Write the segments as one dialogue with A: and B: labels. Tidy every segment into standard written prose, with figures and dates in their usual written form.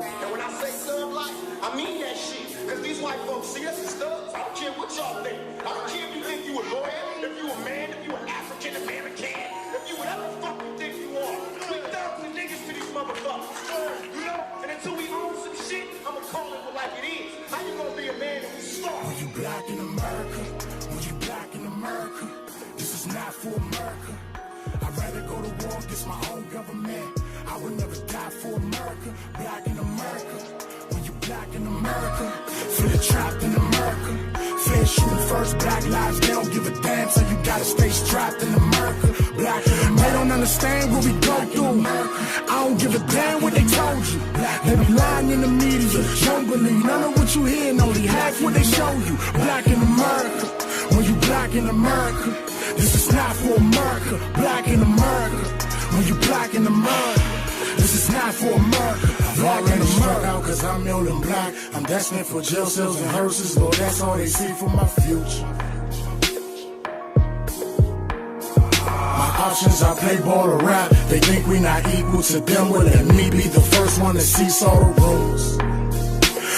A: And when I say thug life, I mean that shit. Cause these white folks see us as thugs. I don't care what y'all think. I don't care if you think you a lawyer, if you a man, if you an African American, if you whatever the fuck you think you are. We thugs and niggas to these motherfuckers. You know? And until we own some shit, I'ma call it like it is. How you gonna be a man if we start?
B: When you black in America, when you black in America, this is not for America. I'd rather go to war against my own government. I would never die for America. Black in America, when you black in America, feel trapped in America. Feds shooting first, black lives, they don't give a damn, so you gotta stay strapped in America. Black in America. They don't understand what we go through. I don't give a damn what they told you. They be lying in the media, don't believe none of what you hear, and only half what they show you. Black in America, when you black in America, this is not for America. Black in America, when you black in America, this is not for America. I've already struck out cause I'm old and black. I'm destined for jail cells and hearses, Lord, that's all they see for my future. My options, I play ball or rap. They think we not equal to them, well let me be the first one to cease all the rules.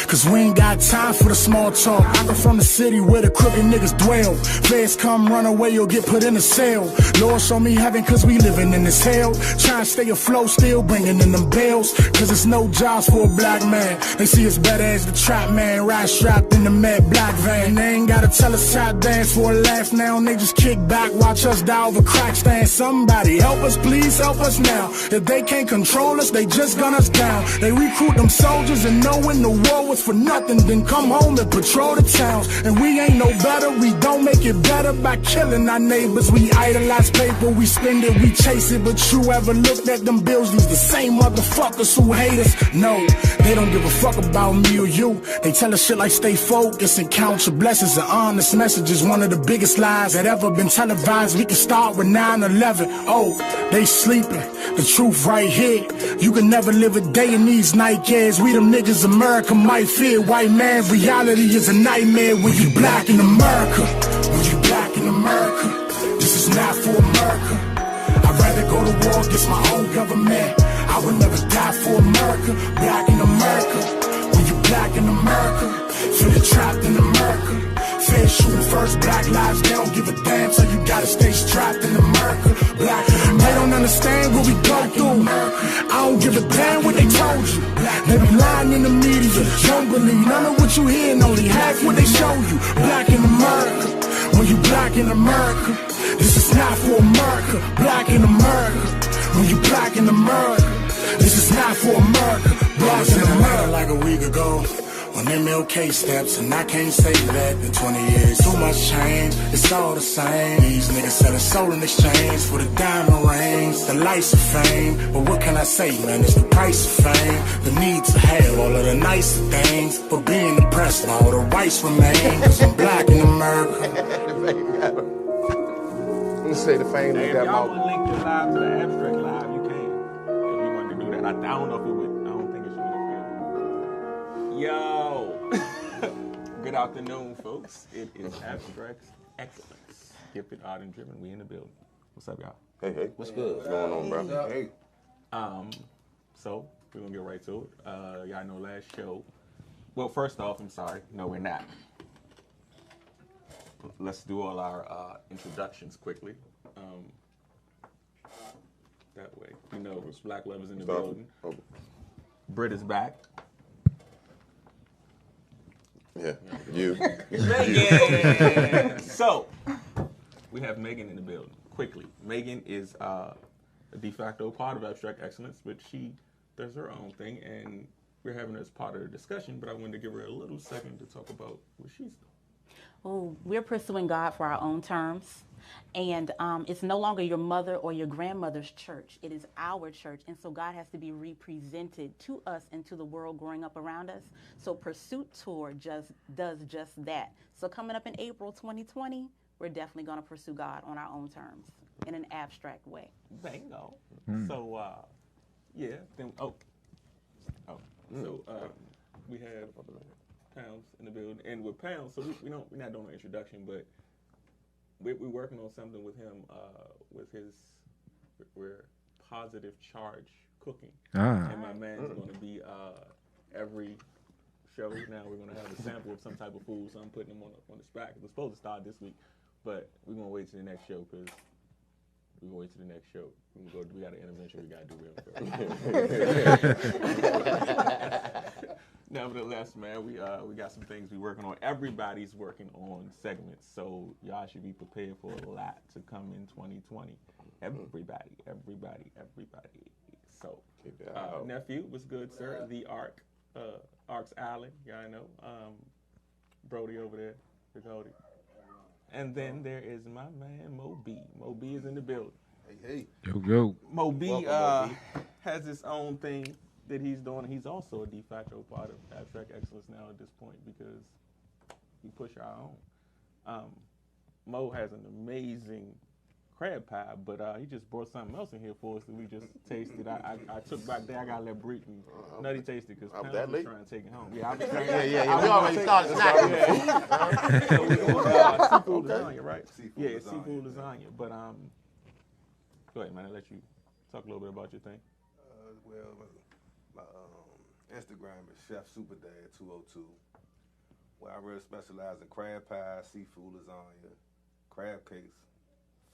B: Cause we ain't got time for the small talk. I come from the city where the crooked niggas dwell. Feds come run away or get put in a cell. Lord show me heaven cause we living in this hell. Trying to stay afloat still bringing in them bills. Cause it's no jobs for a black man. They see us better as the trap man. Ride strapped in the mad black van. They ain't gotta tell us how to dance for a laugh now. And they just kick back, watch us die over crack stand. Somebody help us, please help us now. If they can't control us, they just gun us down. They recruit them soldiers and knowing the war was for nothing, then come home and patrol the towns. And we ain't no better, we don't make it better by killing our neighbors. We idolize paper, we spend it, we chase it. But you ever looked at them bills? These the same motherfuckers who hate us. No, they don't give a fuck about me or you. They tell us shit like stay focused and count your blessings. An honest message is one of the biggest lies that ever been televised. We can start with 9/11. Oh, they sleeping, the truth right here. You can never live a day in these nightmares. We them niggas America might fear. White man, reality is a nightmare when you black in America. When you black in America, this is not for America. I'd rather go to war against my own government. I would never die for America. Black in America, when you black in America, feel trapped in America. Feds shooting first, black lives, they don't give a damn, so you gotta stay strapped in America. Black in America. They don't understand what we go through. I don't give a damn what they told you. They be lying in the media, don't believe none of what you hear, and only half what they show you. Black in America, when you black in America, this is not for America. Black in America, when you black in America, this is not for America. Black in America. Like a week ago, when MLK steps, and I can't say that in 20 years. Too much change, it's all the same. These niggas selling soul in exchange for the diamond rings, the lights of fame. But what can I say, man? It's the price of fame. The need to have all of the nicer things, but being impressed while all the rights remain. Cause I'm black in America.
C: Let me say the fame
D: Hey,
C: they
D: if
C: got
D: y'all
C: about.
D: want to link your live to the abstract live, you can. If you want to do that. I don't know if it would. I don't think it should interfere. Yo. Good afternoon, folks. It is Abstract Excellence. Gifted, Art, and Driven. We in the building. What's up, y'all?
C: Hey, hey.
E: What's good?
C: What's going on, bro? Hey.
D: So, we're going to get right to it. Y'all know last show. Well, first off, I'm sorry. No, we're not. Let's do all our introductions quickly. That way. You know, Black Love is in the building.
C: Oh.
D: Britt is back.
C: Yeah, you.
D: Megan! So, we have Megan in the building. Quickly. Megan is a de facto part of Abstract Excellence, but she does her own thing, and we're having her as part of the discussion, but I wanted to give her a little second to talk about what she's doing.
F: Oh, we're pursuing God for our own terms. And it's no longer your mother or your grandmother's church. It is our church. And so God has to be represented to us and to the world growing up around us. So Pursuit Tour does just that. So coming up in April 2020, we're definitely going to pursue God on our own terms in an abstract way.
D: Bingo. So, yeah. Then, So, we have Pounds in the building. And with Pounds, so we're not doing an introduction, but we're working on something with him, we're positive charge cooking. And my man's going to be every show now we're gonna have a sample of some type of food. So I'm putting them on the spot. We're supposed to start this week, but we're gonna wait to the next show because we got an intervention we gotta do real quick. Nevertheless, man, we got some things we working on. Everybody's working on segments, so y'all should be prepared for a lot to come in 2020. Everybody. So, nephew, what's good, sir? The Ark's Island, y'all know. Brody over there, Cody. And then there is my man Mo B. Mo B is in the building.
C: Hey.
E: Yo.
D: Mo B
C: Welcome, Mo B.
D: has his own thing that he's doing. He's also a de facto part of Abstract Excellence now at this point because we push our own. Mo has an amazing crab pie, but he just brought something else in here for us that we just tasted. I took back there. I gotta let Brittany nutty taste it because Pam was trying to take it home. Yeah, I was trying.
C: Yeah. We already started snacking.
D: So we going seafood lasagna, right? Seafood lasagna. But go ahead, man. I'll let you talk a little bit about your thing.
G: My Instagram is Chef Superdad 202, where I really specialize in crab pie, seafood lasagna, crab cakes,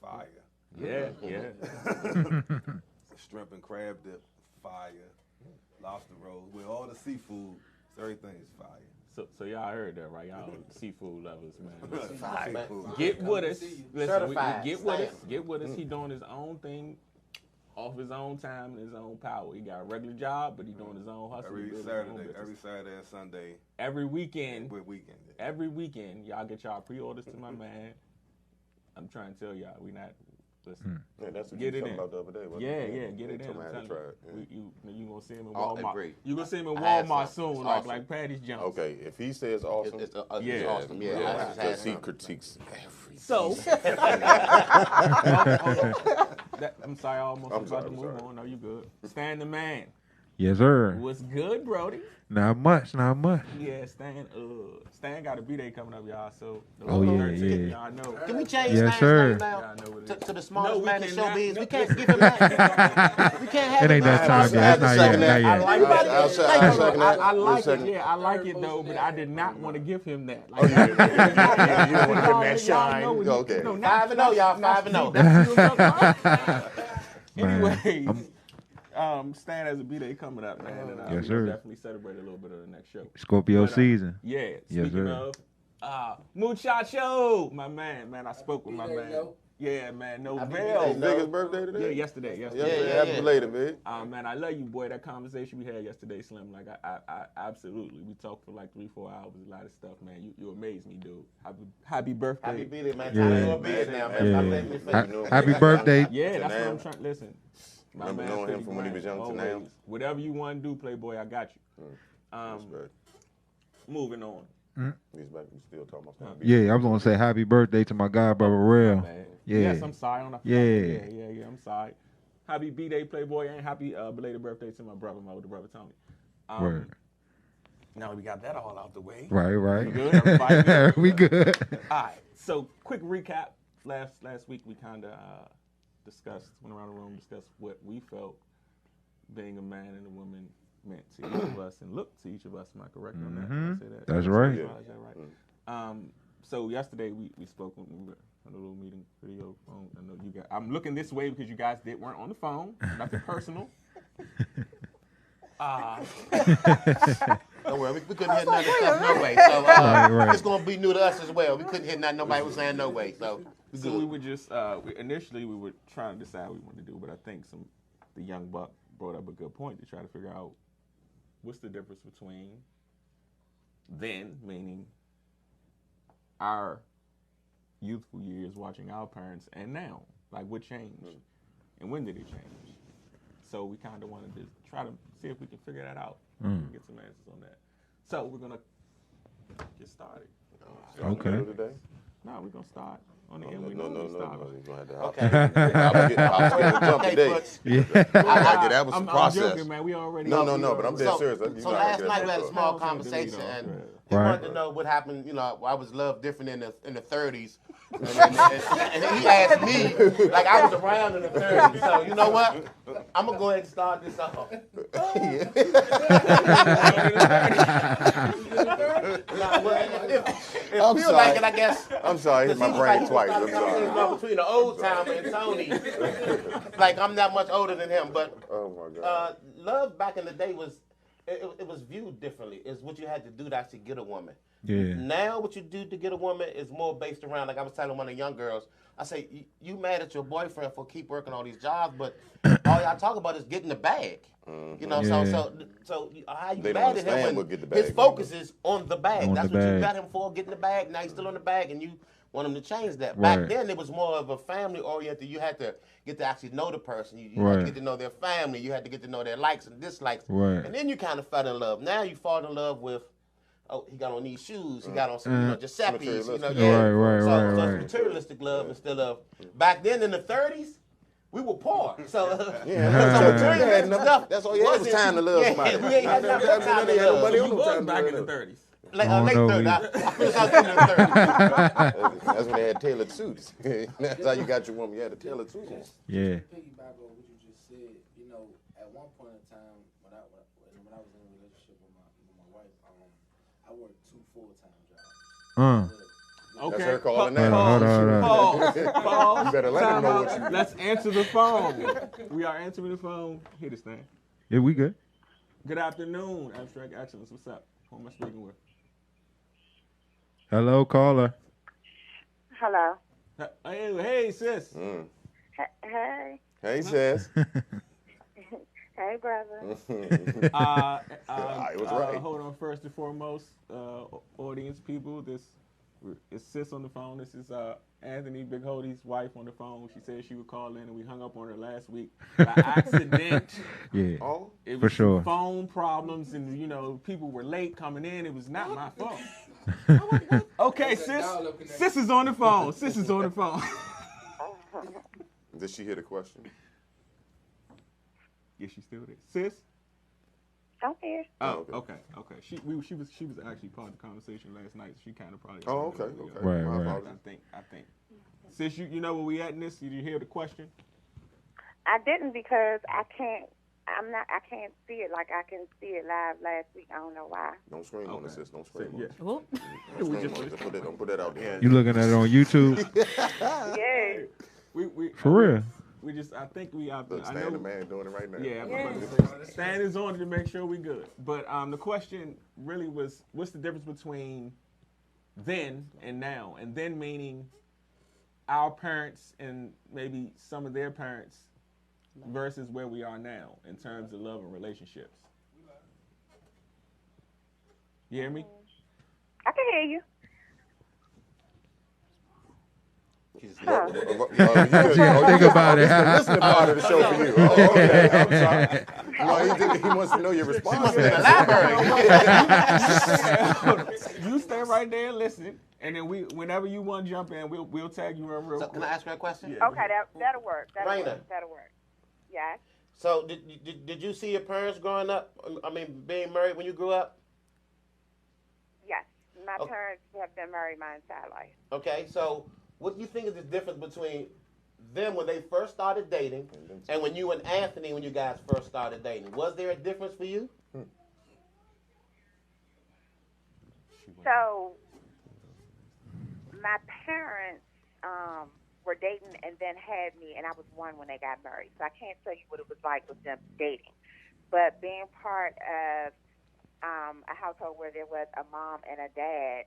G: fire.
D: Yeah.
G: Shrimp and crab dip, fire. Lobster rolls, with all the seafood, everything is fire.
D: So y'all heard that, right? Y'all seafood lovers, man.
G: Seafood.
D: Get with us. Listen,
H: Certified.
D: get with us. Get with us. He doing his own thing off his own time and his own power. He got a regular job, but he doing his own hustle.
G: Every Saturday and Sunday.
D: Every weekend.
G: Yeah.
D: Every weekend, y'all get y'all pre-orders to my man. I'm trying to tell y'all, we not. Listen,
C: Yeah, that's what
D: get
C: you
D: it
C: were
D: in.
C: talking about the other day. wasn't
D: Yeah,
C: it?
D: get it in.
C: Told me I
D: I'm
C: had to
D: telling
C: try it.
D: you, you gonna see him in
H: Oh,
D: Walmart.
H: great.
D: You gonna see him in
H: Had
D: Walmart
H: some.
D: soon,
H: Awesome.
D: like Patty's Jones.
C: Okay, if he says awesome,
H: It's
D: Yeah.
H: awesome. Yeah, I just had
C: because he
H: some.
C: critiques everything.
D: So, I'm sorry, I almost
C: I'm
D: about
C: sorry,
D: to
C: I'm
D: move
C: sorry.
D: on. No, you good. Stan the man.
E: Yes, sir.
D: What's good, Brody?
E: Not much.
D: Yeah, Stan got a B-Day coming up, y'all. So the
E: Oh, yeah,
D: 13th,
E: yeah.
D: y'all know.
H: Can we change
E: Yes,
H: Stan's
E: sir.
H: name now
D: Y'all know what it is.
H: to the smallest
D: we
H: man in
D: cannot.
H: showbiz?
D: No,
H: We can't give him that. We can't have
E: It ain't that time yet. It's not yet. Not
D: I
E: yet.
D: like that.
C: I'll second that.
D: I like
C: Second.
D: it. Yeah, I like it though, but I did not want to give him that. Like,
C: You don't want to give him that
D: y'all
C: shine.
D: know what he-
C: Okay.
D: no, not-
H: 5-0, y'all. 5-0.
D: Anyways, Stan has a B-Day coming up, man, and
E: Yes,
D: we'll
E: sir.
D: definitely celebrate a little bit of the next show.
E: Scorpio
D: But,
E: season.
D: Yeah.
E: Yes,
D: Speaking
E: sir.
D: of, Muchacho, my man, I spoke with my man. Yeah, man, Novell.
C: His biggest birthday today?
D: Yeah, yesterday.
C: Yeah,
H: yeah,
C: happy
H: yeah.
C: belated, man.
D: Man, I love you, boy. That conversation we had yesterday, Slim. Like, I absolutely. We talked for like 3-4 hours. A lot of stuff, man. You amaze me, dude. Happy birthday.
H: Happy birthday, man.
E: Yeah.
H: Time for biz now, man. Stop letting me
E: Ha-
H: finish.
E: Happy birthday.
D: Yeah, that's
C: now.
D: what I'm trying. Listen, my
C: Remember
D: man,
C: knowing him
D: 50
C: from when he was
D: grand,
C: young to
D: always.
C: now?
D: Whatever you want to do, Playboy, I got you.
C: Respect.
D: Moving on.
C: He's back. We still talking about something.
E: Yeah, I was gonna say happy birthday to my guy, brother Real.
D: Man.
E: Yeah.
D: Yes, I'm sorry. On the
E: Yeah.
D: yeah. I'm sorry. Happy B-Day, Playboy, and happy belated birthday to my brother, my older brother Tony.
E: Word.
D: Now we got that all out the way.
E: Right.
D: Good. Everybody good?
E: We good.
D: All right. So, quick recap. Last week we kind of went around the room, discussed what we felt being a man and a woman meant to each of us and looked to each of us. Am I correct on that? Did I say that?
E: That's right.
D: Is that right? So yesterday we spoke when we were on a little meeting video phone. I know you guys. I'm looking this way because you guys weren't on the phone. Nothing personal.
H: Don't worry, we couldn't hear none of the stuff no way. So
E: Right.
H: it's gonna be new to us as well. We couldn't hear nothing nobody was saying no way. So we
D: So
H: good.
D: we were just initially we were trying to decide what we wanted to do, but I think the young buck brought up a good point to try to figure out what's the difference between then, meaning our youthful years watching our parents, and now, like what changed, and when did it change? So we kind of wanted to try to see if we can figure that out, and get some answers on that. So we're gonna get started.
E: Okay.
C: Today?
D: No, we're gonna start on the end.
C: No.
D: We know we start.
C: You're going to have to
H: Okay.
C: I was getting a jump
H: Okay,
C: today.
H: Butch.
C: That was
D: I'm
C: some process.
D: joking, man. We already.
C: No, but I'm dead
H: So,
C: serious.
H: so last night we had a small conversation, and he
E: Right.
H: wanted to know what happened. You know, I was loved different in the 30s And he asked me, like I was around in the 30s. So you know what? I'm gonna go ahead and start this off. Nah, well, it
C: I'm
H: feels
C: sorry.
H: like it, I guess.
C: I'm sorry, I hit my
H: Seems
C: brain
H: like
C: twice.
H: you
C: I'm
H: started
C: sorry.
H: between the old timer and Tony. Like I'm not much older than him, but
C: Oh my God.
H: love back in the day was it was viewed differently. It's what you had to do to actually get a woman.
E: Yeah.
H: Now what you do to get a woman is more based around, like I was telling one of the young girls, I say, you mad at your boyfriend for keep working all these jobs, but all y'all talk about is getting the bag. You know,
E: Yeah.
H: so how you
C: They don't
H: mad at
C: understand
H: him
C: what
H: when
C: get the
H: his
C: bag
H: focus is on the bag.
E: On
H: That's
E: the
H: what you
E: bag.
H: got him for, getting the bag. Now he's still on the bag, and you want him to change that.
E: Right.
H: Back then, it was more of a family oriented. You had to get to actually know the person. You had
E: Right.
H: to get to know their family. You had to get to know their likes and dislikes.
E: Right.
H: And then you kind of fell in love. Now you fall in love with, oh, he got on these shoes. He got on some, Giuseppe's. You know,
C: Materialistic.
H: yeah.
E: Right,
H: so,
E: right,
H: so
E: right.
H: it's materialistic love instead of back then in the 30s. We were poor, so
C: Yeah,
H: so
C: you
H: materialistic
C: had nothing.
H: stuff.
C: That's all you had was
H: wasn't-
C: time to love
H: yeah,
C: somebody.
H: we ain't had nothing but time to
C: They had
H: love.
C: nobody
D: You
C: on no
D: was
C: time to
D: back in the
C: love.
D: 30s.
H: Late
E: I don't
H: 30s.
E: know,
H: I finished out in the 30s.
C: That's when they had tailored suits. That's how you got your woman. You had a tailored suit on.
E: Yeah.
I: Piggyback on what you just said, you know, at one point in time when I was in a relationship with my wife, I worked 2 full-time jobs.
D: Okay.
C: That's her calling
E: Hold
C: now.
E: on, hold on.
D: Pause.
C: You better let
D: Time
C: them know
D: out.
C: what you do.
D: Let's answer the phone. We are answering the phone. Hear this thing.
E: Yeah, we good.
D: Good afternoon, Abstract Excellence. What's up? Who am I speaking with?
E: Hello, caller.
J: Hello.
D: Hey, sis.
J: Hey.
C: Hey, sis.
J: Hey, brother.
C: It was right.
D: Hold on. First and foremost, audience people, this is sis on the phone. This is Anthony Big Hody's wife on the phone. She said she would call in, and we hung up on her last week by accident.
E: Yeah,
C: Oh,
D: It was
E: for sure.
D: some phone problems, and people were late coming in. It was not my fault. Okay, sis. Sis is on the phone. Sis is on the phone.
C: did she hear the question?
D: Yeah, she's still there. Sis.
J: I'm here.
D: Oh, okay. She was actually part of the conversation last night. So she kind of probably.
C: Oh, okay.
E: Right,
C: My
E: right.
C: apologies.
D: I think. Sis, you know where we at in this? Did you hear the question?
J: I didn't because I can't see it like I can see it live last week. I don't know why.
C: Don't scream on us, sis. Don't scream on
D: Yeah.
C: us.
F: Whoop.
C: Don't scream on us. Don't put that out there.
E: You looking at it on YouTube?
J: Yeah.
D: We
E: For real?
D: We just I think we
C: Look,
D: I
C: Stan
D: know.
C: the man doing it right now.
D: Yeah,
J: Yeah.
D: Stan is on it to make sure we good. But the question really was, what's the difference between then and now? And then meaning our parents and maybe some of their parents versus where we are now in terms of love and relationships. You hear me?
J: I can hear you.
E: Think about it.
C: Listen part of the show for you. Oh, okay. I'm sorry. No, he wants to know your response.
D: You stay right there and listen, and then whenever you want to jump in, we'll tag you in real
H: So
D: quick.
H: can I ask her a question?
D: Yeah.
J: Okay, that'll work.
H: Raina.
J: That'll work. Yes.
H: So did you see your parents growing up? I mean, being married when you grew up?
J: Yes. My
H: Okay.
J: parents have been married my entire life.
H: Okay, so what do you think is the difference between them when they first started dating and when you and Anthony, when you guys first started dating? Was there a difference for you?
J: So my parents were dating and then had me, and I was 1 when they got married. So I can't tell you what it was like with them dating. But being part of a household where there was a mom and a dad,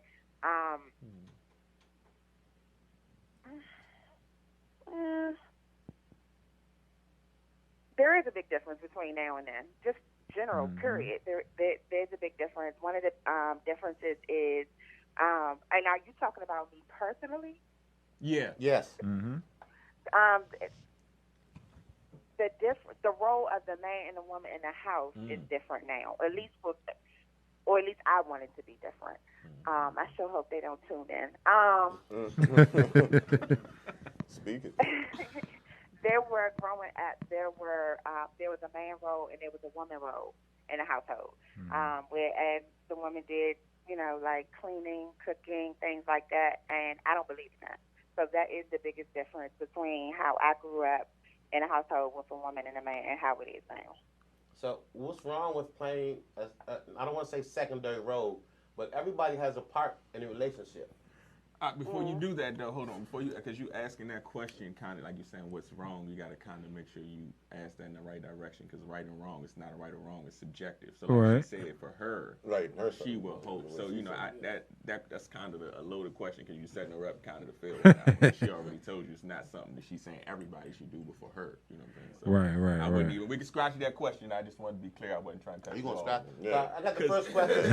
J: there is a big difference between now and then. Just general, period. There's a big difference. One of the differences is, and are you talking about me personally?
D: Yeah.
H: Yes.
E: Mm-hmm.
J: The role of the man and the woman in the house is different now. At least or at least I want it to be different. I sure hope they don't tune in.
C: Speaking.
J: There were growing up. There was a man role and there was a woman role in the household. Whereas the woman did, like cleaning, cooking, things like that. And I don't believe in that. So that is the biggest difference between how I grew up in a household with a woman and a man and how it is now.
H: So what's wrong with playing? I don't want to say secondary role, but everybody has a part in a relationship.
D: Before you do that, though, hold on. Because you asking that question, kind of like you're saying, what's wrong? You got to kind of make sure you ask that in the right direction. Because right and wrong, it's not a right or wrong. It's subjective. So like she said, for her, she will hope. So that's kind of a loaded question because you're setting her up kind of to fail. Now. She already told you it's not something that she's saying everybody should do before her. You know what I'm saying? So
E: Right.
D: I wouldn't even. We can scratch that question. I just wanted to be clear. I wasn't trying to.
H: You gonna scratch?
C: Yeah.
H: I got the first question.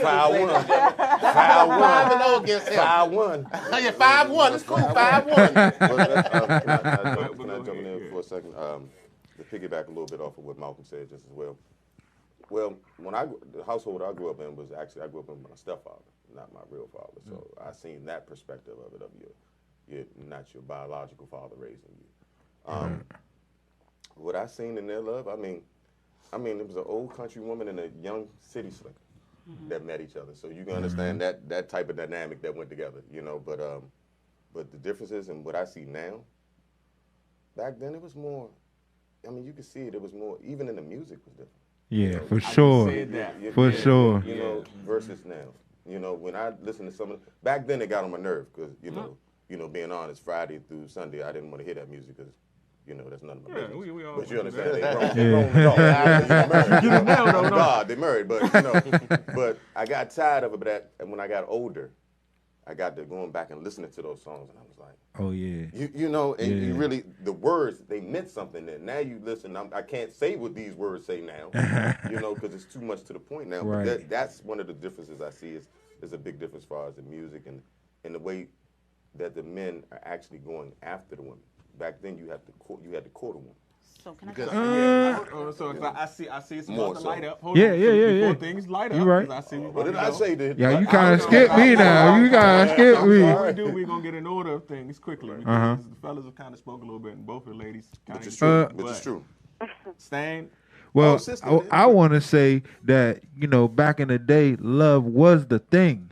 H: Foul one. 5-0 against him.
C: 5-1.
H: Yeah, 5-1. It's cool. 5-1.
C: Can I jump in for a second? To piggyback a little bit off of what Malcolm said just as well. Well, the household I grew up in was actually, I grew up with my stepfather, not my real father. So I seen that perspective of it, of you're not your biological father raising you. What I seen in their love, I mean, it was an old country woman and a young city slicker that met each other. So you can understand that type of dynamic that went together, you know. But the differences in what I see now, back then it was more. I mean, you could see it. It was more. Even in the music was different.
E: Yeah,
C: you know,
E: for sure. For sure.
C: You know, versus now. You know, when I listen to some of back then, it got on my nerve because you know, being honest, Friday through Sunday, I didn't want to hear that music because. You know, that's none of my business.
D: We all
C: but you understand, they married. But you know, but I got tired of it. But when I got older, I got to going back and listening to those songs, and I was like,
E: oh yeah,
C: you know, and you really the words they meant something. Then now you listen, I can't say what these words say now, you know, because it's too much to the point now.
E: Right.
C: But that's one of the differences I see is a big difference as far as the music and the way that the men are actually going after the women. Back then, you had to court a woman.
F: So can
D: I see it's
C: More
D: supposed to
C: so.
D: light up. Hold
E: Yeah.
D: on. Before things light up.
E: You right.
D: I see
C: What did I say?
E: Yeah, you kind of skipped me now. You kind of skipped me.
D: What we do, we're going to get an order of things quickly. Because the fellas have kind of spoke a little bit, and both the ladies kind of.
C: Which is true.
D: Stan?
E: Well, I want to say that, you know, back in the day, love was the thing.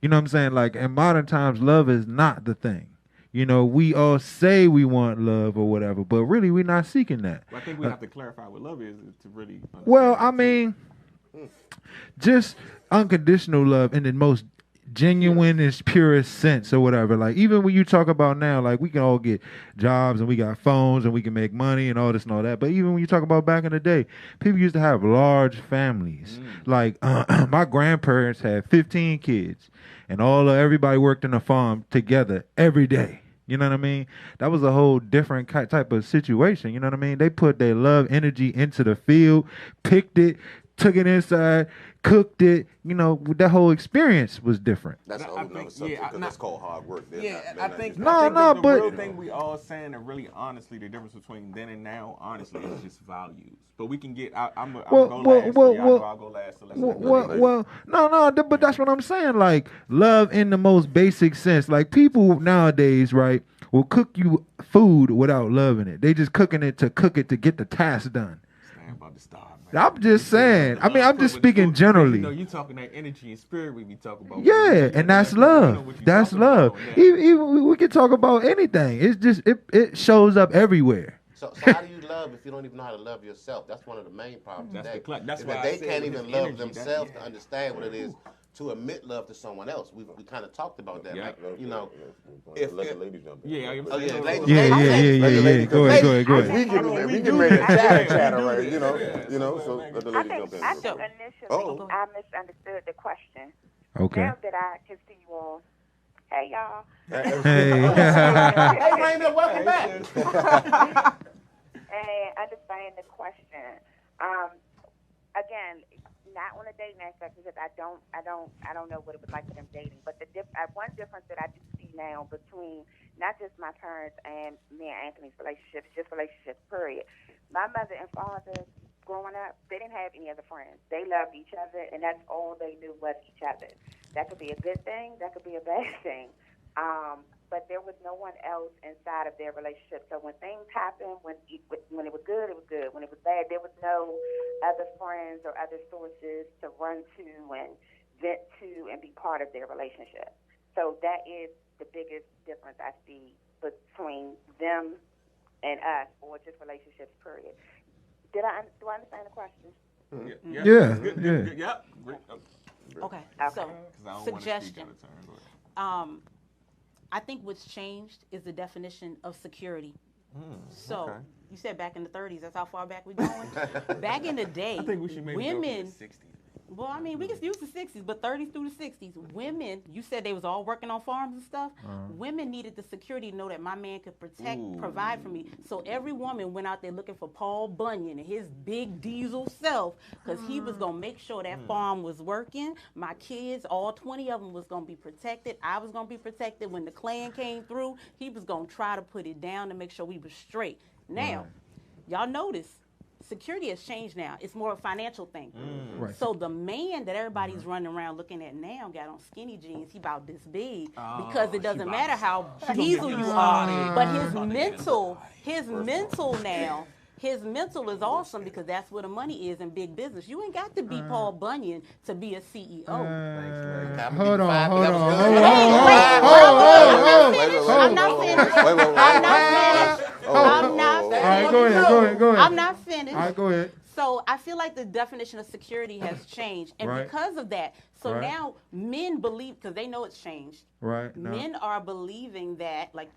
E: You know what I'm saying? Like, in modern times, love is not the thing. You know, we all say we want love or whatever, but really we're not seeking that.
D: Well, I think we have to clarify what love is to really understand.
E: Well, I mean, just unconditional love in the most genuinest, purest sense or whatever. Like, even when you talk about now, like, we can all get jobs and we got phones and we can make money and all this and all that. But even when you talk about back in the day, people used to have large families. Like, my grandparents had 15 kids and everybody worked in a farm together every day. You know what I mean? That was a whole different type of situation. You know what I mean? They put their love energy into the field, picked it, took it inside, cooked it. You know, that whole experience was different.
C: That's a whole nother subject because that's called hard work.
D: The
E: but
D: real thing we all saying, and really honestly, the difference between then and now, honestly, is just values. But we can get. I'll go last. So
E: but that's what I'm saying. Like, love in the most basic sense. Like, people nowadays, right, will cook you food without loving it. They just cooking it to get the task done. I'm just saying. I mean, I'm just speaking generally.
D: You know, you talking that energy and spirit we be talking about.
E: Yeah, and that's love. That's love. Even we can talk about anything. It's just it shows up everywhere.
H: So how do you love if you don't even know how to love yourself? That's one of the main problems today.
D: That's
H: is
D: why
H: that they can't even love themselves to understand what it is to admit love to someone else. We kind of talked about that. Like, you know,
C: if let the ladies jump in.
E: Yeah. Go ahead.
C: We can make a chatter, right? You know. So let the ladies jump in.
J: I think initially I misunderstood the question.
E: Okay.
J: Now that I can see you all, hey y'all.
H: Hey, Raymond, welcome back.
J: And understand the question. Again, not on a dating aspect because I don't know what it was like for them dating. But one difference that I do see now between not just my parents and me and Anthony's relationships, just relationships, period. My mother and father, growing up, they didn't have any other friends. They loved each other, and that's all they knew was each other. That could be a good thing. That could be a bad thing. But there was no one else inside of their relationship. So when things happened, when it was good, it was good. When it was bad, there was no other friends or other sources to run to and vent to and be part of their relationship. So that is the biggest difference I see between them and us, or just relationships, period. Do I understand the question?
E: Yeah,
D: Good,
E: yeah.
D: good, yep.
F: Okay. So,
D: 'Cause I don't wanna speak
F: suggestion.
D: out of turn. Go ahead.
F: I think what's changed is the definition of security. So
D: okay.
F: you said back in the 30s. That's how far back we're going. Back in the day,
D: I think we should maybe go
F: women.
D: to the 60s.
F: Well, I mean, we can use the 60s, but 30s through the 60s, women, you said they was all working on farms and stuff. Women needed the security to know that my man could protect, provide for me. So every woman went out there looking for Paul Bunyan and his big diesel self, because he was going to make sure that farm was working. My kids, all 20 of them was going to be protected. I was going to be protected. When the Klan came through, he was going to try to put it down to make sure we were straight. Now, y'all notice, security has changed now. It's more a financial thing.
E: Right.
F: So the man that everybody's running around looking at now got on skinny jeans. He about this big because it doesn't matter how diesel you are. But his mental is awesome because that's where the money is in big business. You ain't got to be Paul Bunyan to be a CEO.
E: Hold on.
F: I'm not finished. I'm not
E: All right, go ahead.
F: I'm not finished.
E: All right, go ahead.
F: So I feel like the definition of security has changed. And
E: Right.
F: because of that, so
E: Right.
F: now men believe, because they know it's changed,
E: Right. No.
F: men are believing that, like,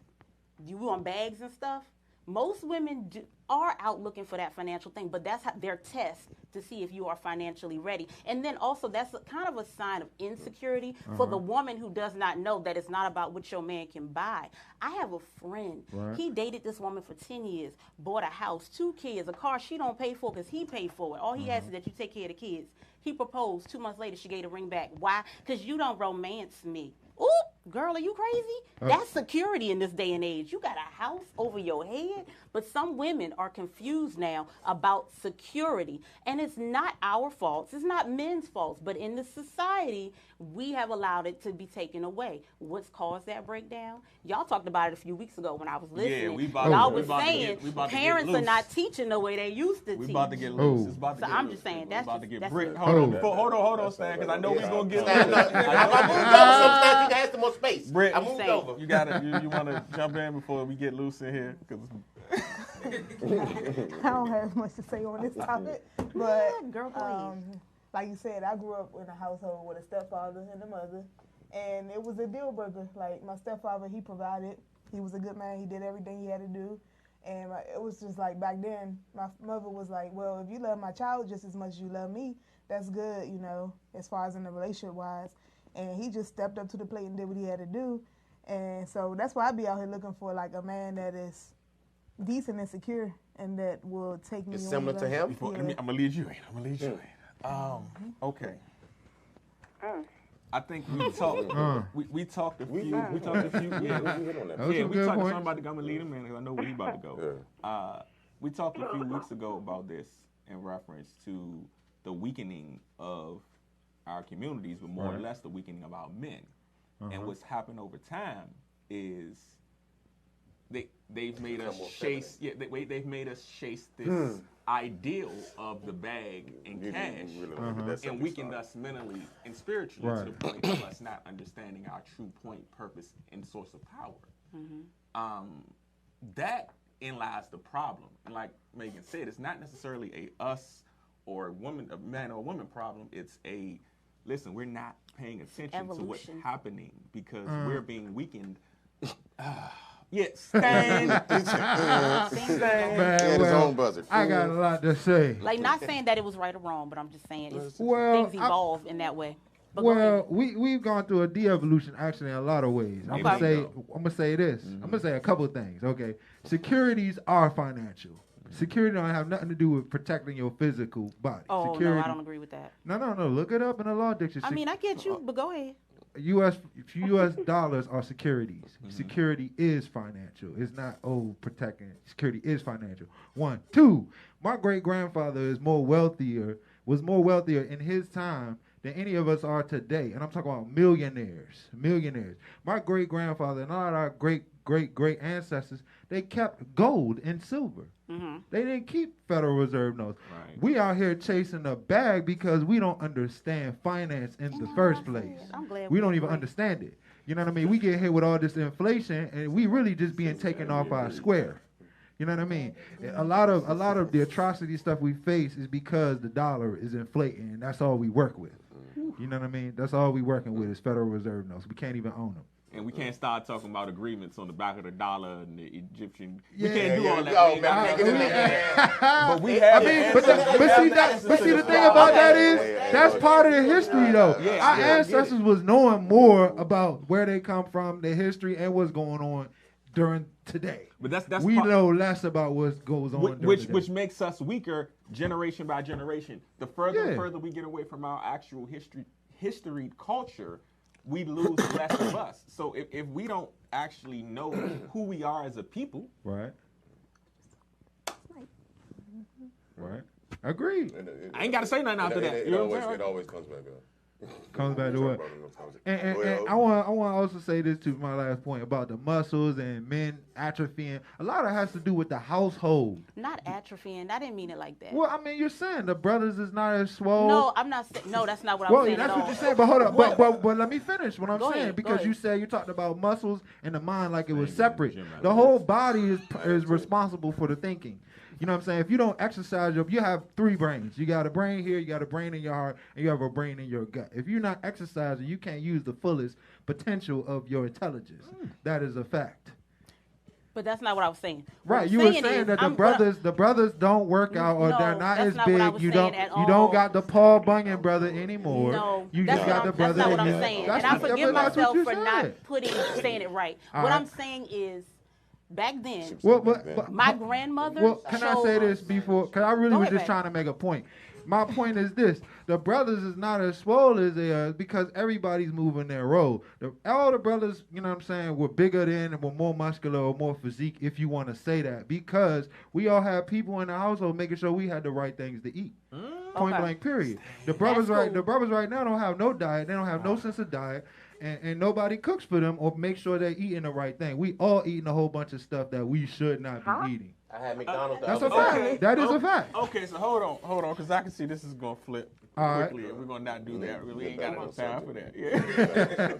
F: you want bags and stuff. Most women are out looking for that financial thing, but that's their test to see if you are financially ready. And then also that's kind of a sign of insecurity for the woman who does not know that it's not about what your man can buy. I have a friend.
E: Right.
F: He dated this woman for 10 years, bought a house, 2 kids, a car she don't pay for because he paid for it. All he asks is that you take care of the kids. He proposed. 2 months later, she gave the ring back. Why? Because you don't romance me. Ooh, girl, are you crazy? That's security in this day and age. You got a house over your head. But some women are confused now about security. And it's not our faults. It's not men's faults. But in the society, we have allowed it to be taken away. What's caused that breakdown? Y'all talked about it a few weeks ago when I was listening.
D: we about
F: Y'all
D: to-
F: was
D: we about to
F: saying
D: get- we about to get
F: parents are
D: loose.
F: not teaching the way they used to
D: We
F: teach.
D: about to get loose.
E: Oh.
D: It's about to
F: So
D: get
F: I'm
D: loose.
F: just saying,
D: We
F: that's
D: about to
F: just-
D: get
F: that's
D: brick.
F: the-
D: Hold on, Stan, because I know we're gonna get
H: Stand
D: loose.
H: up. I moved over some stuff. You can have some more space.
D: Britt,
H: I moved
F: Same.
H: over.
D: You gotta, you want to jump in before we get loose in here? 'Cause
K: I don't have much to say on this topic, but
F: Girl, please.
K: like you said, I grew up in a household with a stepfather and a mother, and it was a deal breaker. Like my stepfather, he provided. He was a good man. He did everything he had to do, and it was just like back then, my mother was like, "Well, if you love my child just as much as you love me, that's good, you know, as far as in the relationship wise." And he just stepped up to the plate and did what he had to do, and so that's why I be out here looking for like a man that is decent and secure, and that will take me.
H: It's
K: on
H: similar to
K: the-
H: him?
D: before,
K: Yeah.
D: I'm gonna lead you in. Okay. I think we talked. We talked a few. We talked a few.
C: We
D: Yeah,
C: hit on that.
E: That was
D: yeah.
E: some
D: We
E: good
D: talked.
E: points.
D: I'm about to go. I'm gonna lead him in because I know where he about to go. We talked a few weeks ago about this in reference to the weakening of our communities, but more or
E: Right.
D: less the weakening of our men. And what's happened over time is they've made us chase. Yeah, they've made us chase this ideal of the bag and cash, and weakened us mentally and spiritually to the point of us not understanding our true point, purpose, and source of power. That in lies the problem. And like Megan said, it's not necessarily a us or a woman, a man or a woman problem. It's a listen. We're not paying attention to what's
F: Evolution.
D: happening because we're being weakened. Yes, Stan.
E: Man,
C: He had his own buzzer.
E: I got a lot to say.
F: Like, not saying that it was right or wrong, but I'm just saying it's,
E: Well,
F: things evolve in that way. But go
E: Well,
F: ahead.
E: we've gone through a de-evolution actually in a lot of ways. I'm
F: Okay.
E: gonna say this. I'm gonna say a couple of things. Okay, securities are financial. Security don't have nothing to do with protecting your physical body.
F: Oh,
E: Security,
F: no, I don't agree with that.
E: No. Look it up in the law dictionary.
F: I mean, I get you, but go ahead.
E: U.S. dollars are securities. Security is financial. It's not protecting. Security is financial. 1, 2. My great grandfather was more wealthier in his time than any of us are today, and I'm talking about millionaires. My great grandfather and all our great ancestors, they kept gold and silver. They didn't keep Federal Reserve notes.
D: Right.
E: We out here chasing a bag because we don't understand finance in the first place.
F: I'm glad
E: We
F: we
E: don't even
F: agree.
E: understand it. You know what I mean? We get hit with all this inflation, and we really just being taken off our square. You know what I mean? A lot of the atrocity stuff we face is because the dollar is inflating, and that's all we work with. You know what I mean? That's all we working with is Federal Reserve notes. We can't even own them.
D: And we can't start talking about agreements on the back of the dollar and the Egyptian.
E: Yeah,
D: we can't do all that.
H: Yo, man,
D: But we have.
E: But see, the thing about that is that's part of the history, though. Our ancestors was knowing more about where they come from, their history, and what's going on during today.
D: But that's
E: we know less about what goes on.
D: Which makes us weaker generation by generation. The further and further we get away from our actual history culture, we lose less of us. So if we don't actually know who we are as a people,
E: right? Agreed.
D: I ain't got to say nothing after that.
C: It always comes back up.
E: Comes back to what? And I want to also say this to my last point about the muscles and men atrophying. A lot of it has to do with the household.
F: Not atrophying. I didn't mean it like that.
E: Well, I mean, you're saying the brothers is not as swole.
F: No, I'm not saying. No, that's not what I'm saying.
E: That's
F: at
E: what
F: all.
E: you're saying. But hold up. But let me finish what I'm saying
F: ahead,
E: because you said you talked about muscles and the mind like it was separate. The whole body is responsible for the thinking. You know what I'm saying? If you don't exercise, you have 3 brains. You got a brain here, you got a brain in your heart, and you have a brain in your gut. If you're not exercising, you can't use the fullest potential of your intelligence. That is a fact.
F: But that's not what I was saying.
E: Right, you were saying that the brothers don't work out or they're not as big. You don't got the Paul Bunyan brother anymore.
F: No,
E: you
F: that's
E: just got the brother.
F: That's not what I'm saying. And I forgive myself for not saying it right. What I'm saying is, back then, my grandmother.
E: Well, can I say this before? Because I really was just trying to make a point. My point is this: the brothers is not as swole as they are because everybody's moving their role. All the brothers, you know what I'm saying, were bigger than and were more muscular or more physique, if you want to say that, because we all had people in the household making sure we had the right things to eat. Point blank, period. The brothers right now don't have no diet. They don't have no sense of diet. And nobody cooks for them or make sure they're eating the right thing. We all eating a whole bunch of stuff that we should not be eating.
H: I had McDonald's.
E: That's a fact. That is a fact.
D: Okay, so hold on, because I can see this is gonna flip quickly, and we're gonna not do that. We ain't got enough time for that. Yeah.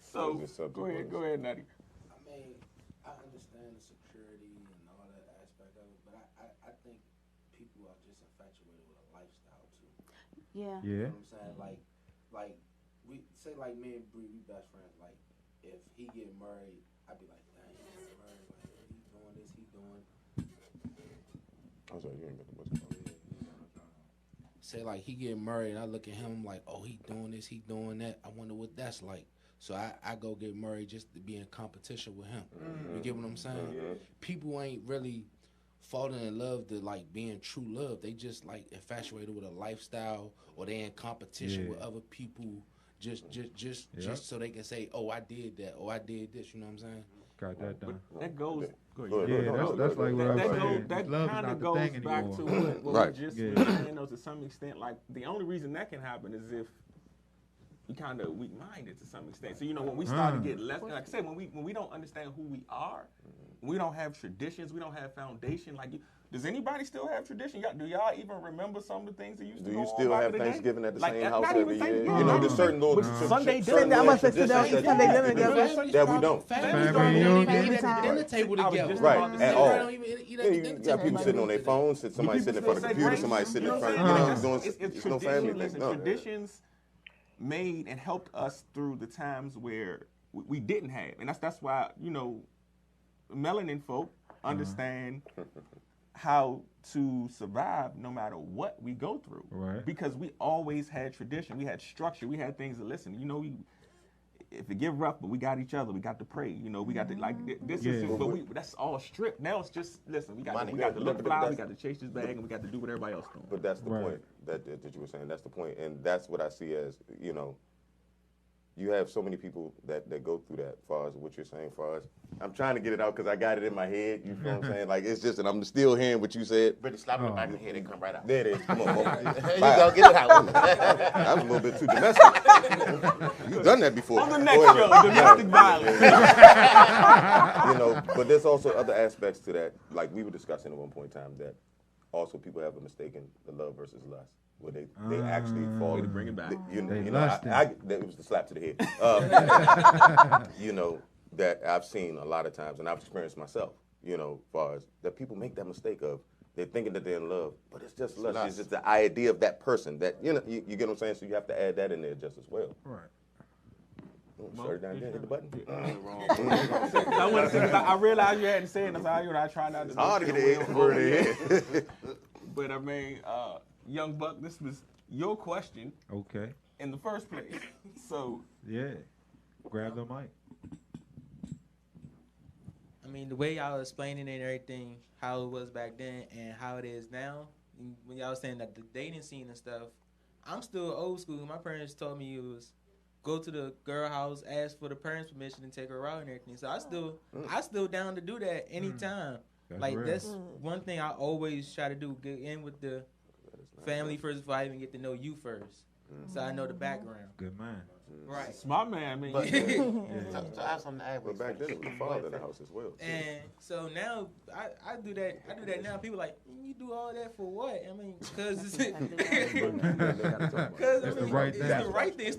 D: So go ahead, Nutty.
I: I mean, I understand the security and all that aspect of it, but I think people are just infatuated with a lifestyle too.
F: Yeah.
I: You know what I'm saying? Like we say, like me and Bree, we best friends. Like if he get married, I'd be like, dang, he get married. Like he doing this, he doing.
C: I'm sorry, you ain't got the bus.
I: Say like he getting married, and I look at him like, oh, he doing this, he doing that. I wonder what that's like. So I go get married just to be in competition with him. You get what I'm saying? People ain't really falling in love to like being true love. They just like infatuated with a lifestyle, or they in competition with other people. Just so they can say, oh, I did that, or I did this. You know what I'm saying?
E: Got that done.
D: That goes.
E: That's like what I'm saying.
D: That kind of goes back to what we just said, to some extent. Like the only reason that can happen is if we kind of weak-minded to some extent. So when we start to get less, like I said, when we don't understand who we are, we don't have traditions, we don't have foundation. Like, does anybody still have tradition? Do y'all even remember some of the things that used to go on?
C: Do you still have Thanksgiving at the same house every year?
D: There's
C: certain little
F: Sunday
C: dinner. That we don't.
I: Dinner table together.
C: Right, at all. You got people sitting on their phones, somebody sitting in front of the computer, somebody sitting in front of, it's no family thing.
D: Traditions made and helped us through the times where we didn't have, and that's why melanin folk understand how to survive no matter what we go through.
E: Right.
D: Because we always had tradition, we had structure, we had things to listen. If it get rough, but we got each other, we got to pray. We got to that's all stripped. Now it's just listen. We got to look fly, we got to chase this bag, and we got to do what everybody else doing.
C: But that's the point that you were saying. That's the point, and that's what I see as you have so many people that go through that. As far as what you're saying, I'm trying to get it out because I got it in my head. You feel what I'm saying? Like it's just, and I'm still hearing what you said.
H: Brady, slap in the back of the head and come right out.
C: There it is. Come on,
H: you go get it out.
C: That was a little bit too domestic. You've done that before.
D: On the next show, domestic violence.
C: But there's also other aspects to that. Like we were discussing at one point in time that also people have a mistaken the love versus lust. where they actually fall.
D: Way to bring it back.
C: It was the slap to the head. You know, that I've seen a lot of times, and I've experienced myself. You know, as far as that people make that mistake of they're thinking that they're in love, but it's just lust. It's just the idea of that person. That you get what I'm saying. So you have to add that in there just as well.
E: Right.
C: Shut it down again. Hit the button.
D: I want to say, I realized you hadn't said it. I tried not to.
C: It's hard to get the N word in.
D: But I mean, Young Buck, this was your question.
E: Okay.
D: In the first place. So.
E: Yeah. Grab the mic.
L: I mean, the way y'all explaining and everything, how it was back then and how it is now, when y'all was saying that the dating scene and stuff, I'm still old school. My parents told me it was go to the girl house, ask for the parents' permission, and take her out and everything. So I still down to do that anytime. That's one thing I always try to do, get in with the family first before I even get to know you first. So I know the background.
E: Good man.
L: Right.
D: Smart man, I mean.
H: But, so I have something to add.
C: But back then it was the father in the house as well.
L: And so now I do that. I do that now. People are like, you do all that for what? I mean, because it's the right thing.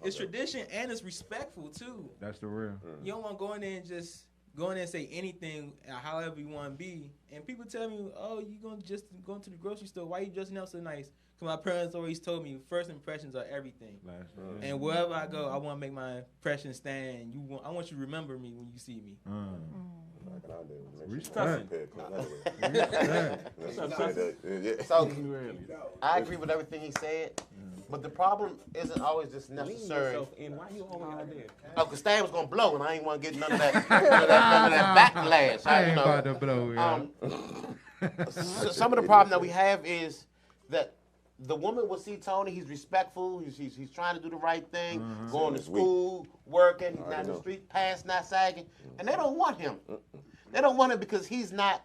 L: It's tradition and it's respectful too.
E: That's the real.
L: You don't want to go in there and just go in there and say anything, however you want to be. And people tell me, oh, you gonna just go to the grocery store? Why you dressing up so nice? My parents always told me first impressions are everything. And wherever I go, I want to make my impression stand. I want you to remember me when you see me.
E: Respect.
H: So I agree with everything he said, but the problem isn't always just necessary.
D: Why you always out there?
H: Oh, because Stan was gonna blow, and I ain't want to get none of that backlash.
E: I ain't about to blow.
H: Some of the problem that we have is that the woman will see Tony. He's respectful. He's trying to do the right thing, going to school, working. He's not in the street, pants not sagging, and they don't want him. They don't want him because he's not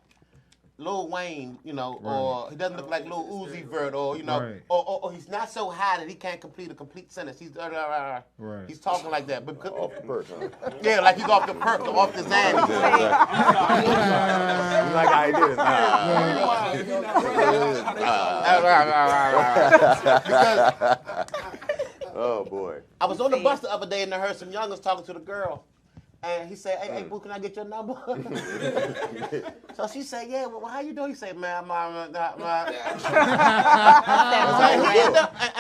H: Lil Wayne, or he doesn't look like Lil Uzi Vert, or or he's not so high that he can't complete a complete sentence. He's he's talking like that, but
C: off the perk, huh?
H: Yeah, like he's off the perk, off the Xanny.
C: Like I did it. Oh boy!
H: I was on the bus the other day and I heard some youngers talking to the girl. And he said, hey, boo, can I get your number? So she said, yeah, well, how you doing? He said, man, and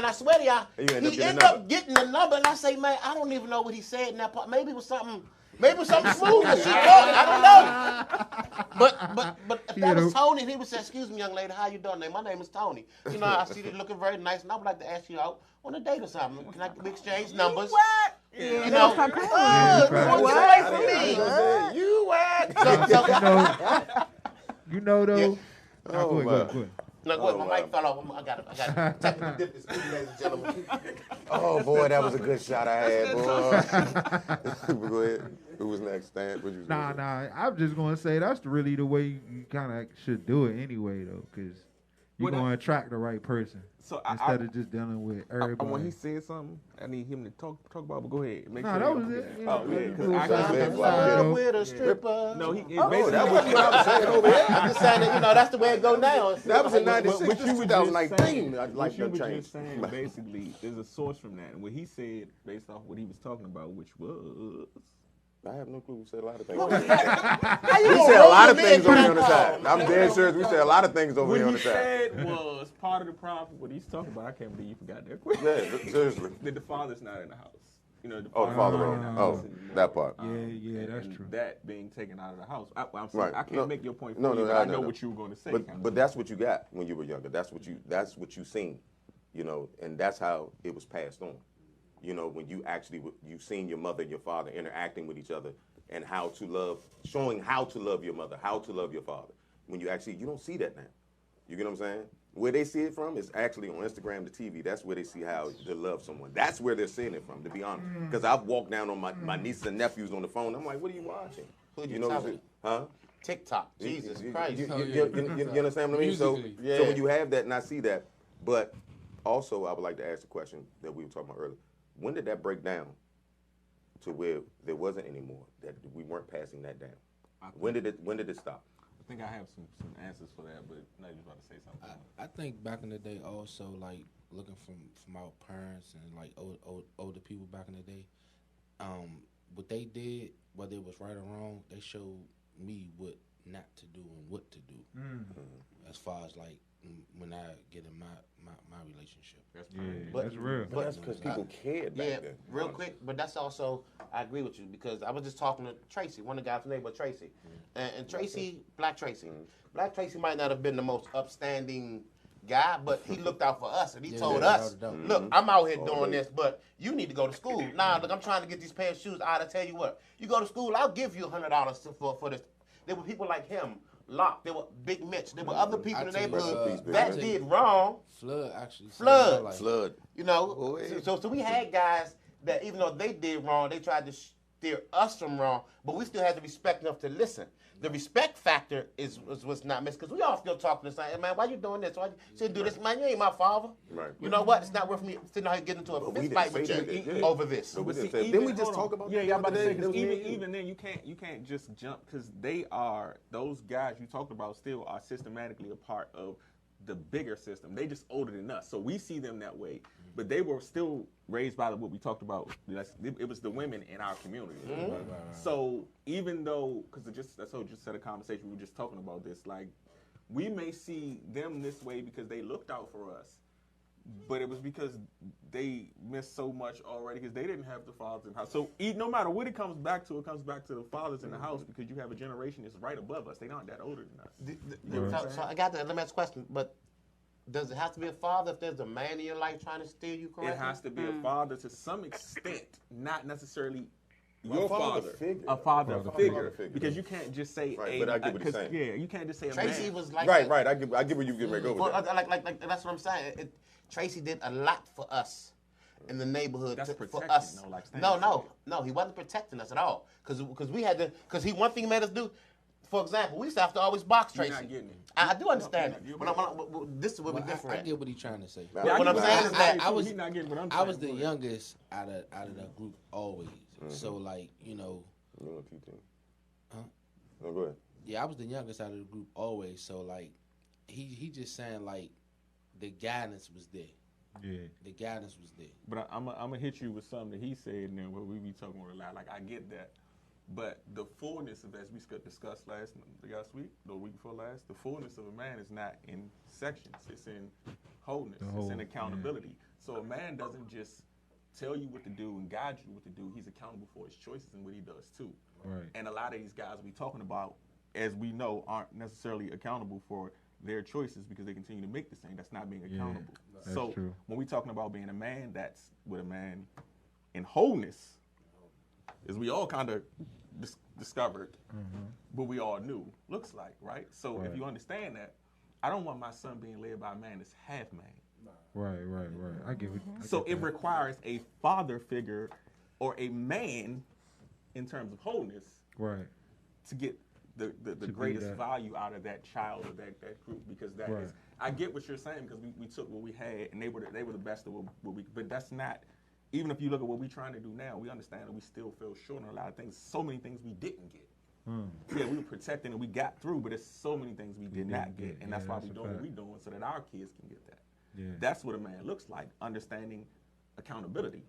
H: I swear to y'all, he ended up getting the number. And I say, man, I don't even know what he said in that part. Maybe it was something smooth that she talked. I don't know. But if that was Tony, and he would say, excuse me, young lady, how you doing? My name is Tony. I see you looking very nice, and I would like to ask you out on a date or something. Can we exchange numbers?
K: What?
H: You
E: though.
C: Oh,
E: go ahead.
H: No, my mic fell off. I got it. Technical difficulties, ladies and gentlemen.
C: Oh boy, that was a good shot I had, boy. Go ahead. Who was next, Stan?
E: Nah. I'm just gonna say that's really the way you kind of should do it anyway, though, because you're gonna attract the right person.
D: So
E: instead of just dealing with everybody.
D: When he said something, I need him to talk about. But go ahead.
E: That was it.
D: Oh yeah, because
H: I with a stripper.
D: No,
C: that was what I was saying over here.
H: I'm just saying that that's the way it go now.
C: That was in '96. This is 2019. I'd like
D: you
C: to
D: were
C: change.
D: Just saying, basically, there's a source from that, and what he said based off what he was talking about, which was.
C: I have no clue. We said a lot of things.
H: We
C: said a lot of things over here on the side. I'm dead serious. We said a lot of things over here on the side.
D: What he said was part of the problem. What he's talking about, I can't believe you forgot that quick.
C: Yeah, seriously.
D: That the father's not in the house. The
C: father wrong. Oh, that part.
E: Yeah, that's true.
D: That being taken out of the house. I'm
C: Right.
D: saying, I can't make your point.
C: No,
D: I know what you were going to say.
C: But that's what you got when you were younger. That's what you seen, and that's how it was passed on. When you seen your mother and your father interacting with each other and how to love, showing how to love your mother, how to love your father. When you don't see that now. You get what I'm saying? Where they see it from is actually on Instagram, the TV. That's where they see how to love someone. That's where they're seeing it from, to be honest. Because I've walked down on my nieces and nephews on the phone. I'm like, what are you watching? Huh?
H: TikTok. Jesus Christ.
C: You understand what I mean? So when you have that and I see that, but also I would like to ask the question that we were talking about earlier. When did that break down to where there wasn't anymore, that we weren't passing that down? When did it stop?
D: I think I have some answers for that, but now you're about to say something.
I: I think back in the day also, like looking from our parents and like older people back in the day, what they did, whether it was right or wrong, they showed me what not to do and what to do. As far as like when I get in my relationship.
E: That's real.
C: But that's because people cared back then.
H: Real quick, but that's also, I agree with you because I was just talking to Tracy, one of the guys from neighbor Tracy. And Tracy, Black Tracy. Black Tracy might not have been the most upstanding guy, but he looked out for us and he told us, look, I'm out here doing this, but you need to go to school. Nah, look, I'm trying to get these pair of shoes. I tell you what, you go to school, I'll give you $100 for this. There were people like him, Locke, there were Big Mitch, there were other people in the neighborhood that did wrong.
I: Flood, actually.
C: Flood.
H: You know, so we had guys that even though they did wrong, they tried to steer us from wrong, but we still had the respect enough to listen. The respect factor is what's not missed because we all still talking to say, hey, man, why you doing this? Why you shouldn't do this? Man, you ain't my father.
C: Right.
H: You know what? It's not worth me sitting out here getting into a fist fight with you over this.
C: But didn't we just talk about that?
D: Yeah, I'm about to say, because even then you can't just jump because those guys you talked about still are systematically a part of the bigger system. They just older than us, so we see them that way. But they were still raised by what we talked about. It was the women in our community. So even though, because that's how just set a conversation, we were just talking about this. Like we may see them this way because they looked out for us, but it was because they missed so much already because they didn't have the fathers in the house. So no matter what it comes back to the fathers in the house because you have a generation that's right above us. They aren't that older than us.
H: So I got that. Let me ask a question. But does it have to be a father if there's a man in your life trying to steer you correctly?
D: It has to be a father to some extent, not necessarily your father. A father figure. Because you can't just say
C: right, but I get what he's saying.
D: Yeah, you can't just say a
H: Tracy
D: man.
H: was like
C: right. I get where you get ready to go with that.
H: Like that's what I'm saying. Tracy did a lot for us in the neighborhood.
D: That's
H: for us.
D: No,
H: he wasn't protecting us at all. Because we had to. Because one thing he made us do. For example, we used to have to always box Tracy.
D: You're not getting it.
H: I do understand it. But this is what we're different.
I: I get what he's trying to say.
H: What I'm saying is that
I: I was the youngest out of the group always. So like
C: No, go ahead.
I: Yeah, I was the youngest out of the group always. So like, he just saying like, the guidance was there.
E: Yeah.
I: The guidance was there.
D: But I'm gonna hit you with something that he said, and then what we be talking about a lot. Like I get that. But the fullness of, as we discussed last week, the week before last, the fullness of a man is not in sections. It's in wholeness. It's in accountability. So a man doesn't just tell you what to do and guide you what to do. He's accountable for his choices and what he does too.
E: Right.
D: And a lot of these guys we talking about, as we know, aren't necessarily accountable for their choices because they continue to make the same. That's not being accountable.
E: That's
D: so
E: true.
D: when we talking about being a man, that's what a man in wholeness is. We all kind of discovered what we all knew looks like, right? So if you understand that, I don't want my son being led by a man that's half man.
E: Right. I get it.
D: So it requires a father figure or a man in terms of wholeness,
E: right,
D: to get the greatest value out of that child or that group, because that is, I get what you're saying, because we took what we had and they were the best of what we, but that's not. Even if you look at what we're trying to do now, we understand that we still fell short on a lot of things. So many things we didn't get. Yeah, we were protecting and we got through, but there's so many things we did not get, and that's why we're doing what we're doing, so that our kids can get that.
E: Yeah.
D: That's what a man looks like, understanding accountability.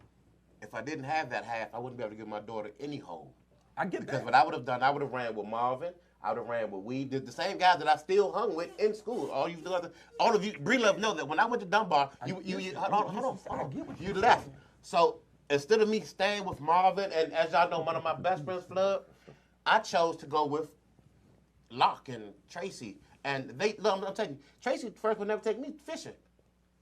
H: if I didn't have that half, I wouldn't be able to give my daughter any home.
D: I get that.
H: Because what I would have done, I would have ran with Marvin. I would have ran with Weed. The same guys that I still hung with in school. All of you, Bree-Love know that when I went to Dunbar, hold on, you left. So instead of me staying with Marvin, and as y'all know, one of my best friends, Flood, I chose to go with Locke and Tracy. And I'm telling you, Tracy first would never take me fishing.